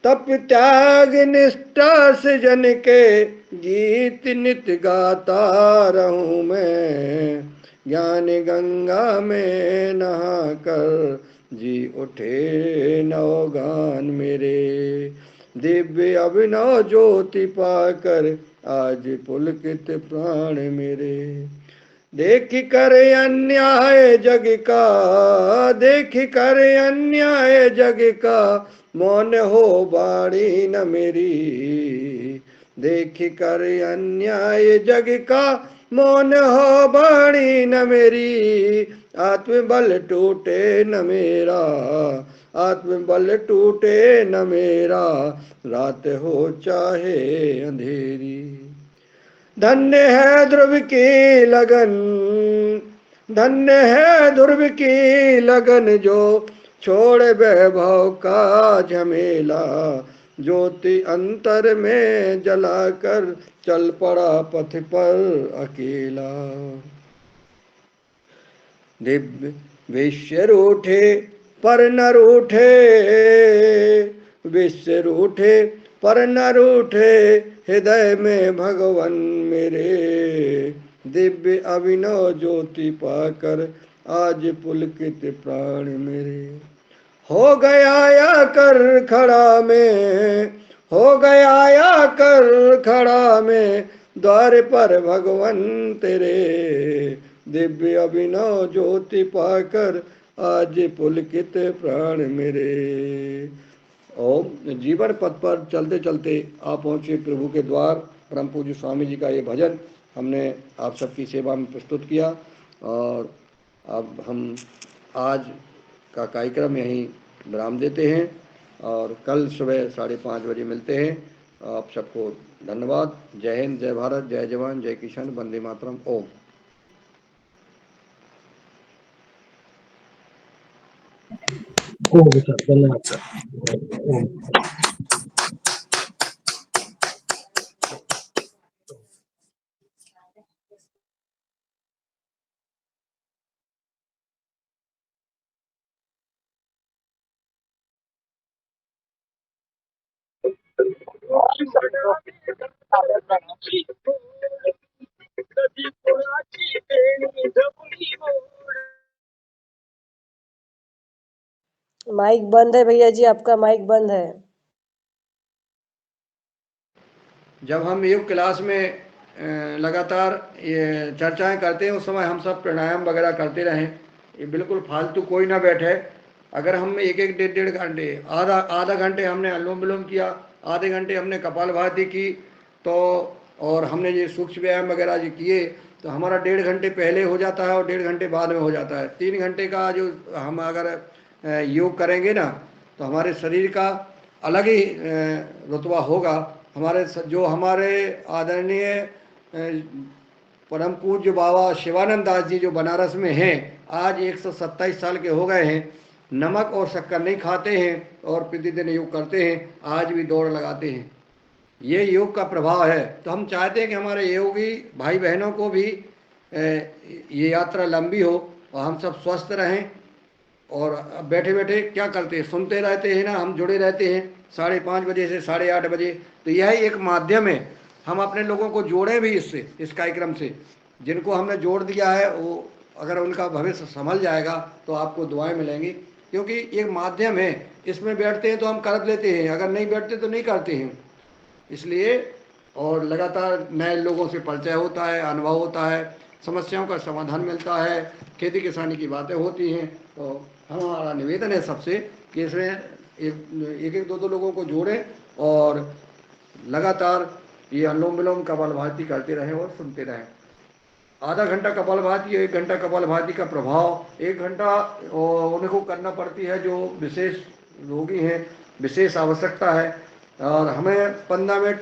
तप त्याग निष्ठा सृजन के गीत नित गाता रहूं मैं, ज्ञान गंगा में नहा कर जी उठे नवगान मेरे। दिव्य अभिनव ज्योति पाकर आज पुलकित प्राण मेरे। देख कर अन्याय जग का, देख कर अन्याय जग का, मौन हो बाणी न मेरी। देख कर अन्याय जग का, मौन हो बाणी न मेरी। आत्मबल टूटे न मेरा, आत्मबल टूटे न मेरा, रात हो चाहे अंधेरी। धन्य है ध्रुव की लगन, धन्य है ध्रुव की लगन, जो छोड़ वैभव का झमेला, ज्योति अंतर में जलाकर चल पड़ा पथ पर अकेला। दिव्य विश्व रूठे पर न रूठे, विश्व रूठे पर न रूठे, हृदय में भगवन मेरे। दिव्य अभिनव ज्योति पाकर आज पुलकित प्राण मेरे। हो गया या कर खड़ा में, हो गया या कर खड़ा में, द्वार पर भगवन तेरे। दिव्य अभिनव ज्योति पाकर आज पुलकित प्राण मेरे। ओम। जीवन पथ पर चलते चलते आप पहुँचे प्रभु के द्वार। परम पूज्य स्वामी जी का ये भजन हमने आप सबकी सेवा में प्रस्तुत किया और अब हम आज का कार्यक्रम यहीं विराम देते हैं और कल सुबह 5:30 बजे मिलते हैं। आप सबको धन्यवाद। जय हिंद, जय भारत, जय जवान, जय किसान, वंदे मातरम। ओम। धन्यवाद सर। माइक बंद है भैया जी, आपका माइक बंद है। जब हम योग क्लास में लगातार ये चर्चाएं करते हैं उस समय हम सब प्राणायाम वगैरह करते रहें, ये बिल्कुल फालतू कोई ना बैठे। अगर हम एक एक डेढ़ घंटे आधा घंटे हमने अनुलोम विलोम किया, आधे घंटे हमने कपालभाति की, तो और हमने ये सूक्ष्म व्यायाम वगैरह जो किए तो हमारा 1.5 घंटे पहले हो जाता है और 1.5 घंटे बाद में हो जाता है। 3 घंटे का जो हम अगर योग करेंगे ना तो हमारे शरीर का अलग ही रुतबा होगा। जो हमारे आदरणीय परम पूज्य बाबा शिवानंद दास जी जो बनारस में हैं, आज 127 साल के हो गए हैं, नमक और शक्कर नहीं खाते हैं और प्रतिदिन योग करते हैं, आज भी दौड़ लगाते हैं। ये योग का प्रभाव है। तो हम चाहते हैं कि हमारे योगी भाई बहनों को भी ये यात्रा लंबी हो और हम सब स्वस्थ रहें। और बैठे बैठे क्या करते हैं, सुनते रहते हैं ना, हम जुड़े रहते हैं 5:30 बजे से 8:30 बजे। तो यह एक माध्यम है, हम अपने लोगों को जोड़ें भी इससे, इस कार्यक्रम से। जिनको हमने जोड़ दिया है वो अगर उनका भविष्य संभल जाएगा तो आपको दुआएं मिलेंगी, क्योंकि एक माध्यम है। इसमें बैठते हैं तो हम कर लेते हैं, अगर नहीं बैठते तो नहीं करते हैं। इसलिए और लगातार नए लोगों से परिचय होता है, अनुभव होता है, समस्याओं का समाधान मिलता है, खेती किसानी की बातें होती हैं। तो हमारा निवेदन है सबसे कि इसमें एक एक दो लोगों को जोड़ें और लगातार ये अनुलोम विलोम कपालभाति करते रहें और सुनते रहें। आधा घंटा कपालभाति, 1 घंटा कपालभाति का प्रभाव, 1 घंटा उनको करना पड़ती है जो विशेष रोगी हैं, विशेष आवश्यकता है। और हमें 15 मिनट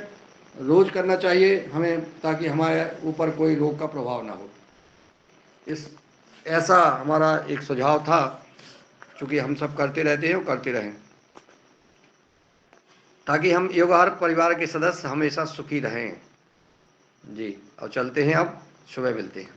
रोज करना चाहिए हमें, ताकि हमारे ऊपर कोई रोग का प्रभाव ना हो। ऐसा हमारा एक सुझाव था, क्योंकि हम सब करते रहते हैं और करते रहें, ताकि हम योगाहार परिवार के सदस्य हमेशा सुखी रहें। जी, और चलते हैं, अब सुबह मिलते हैं।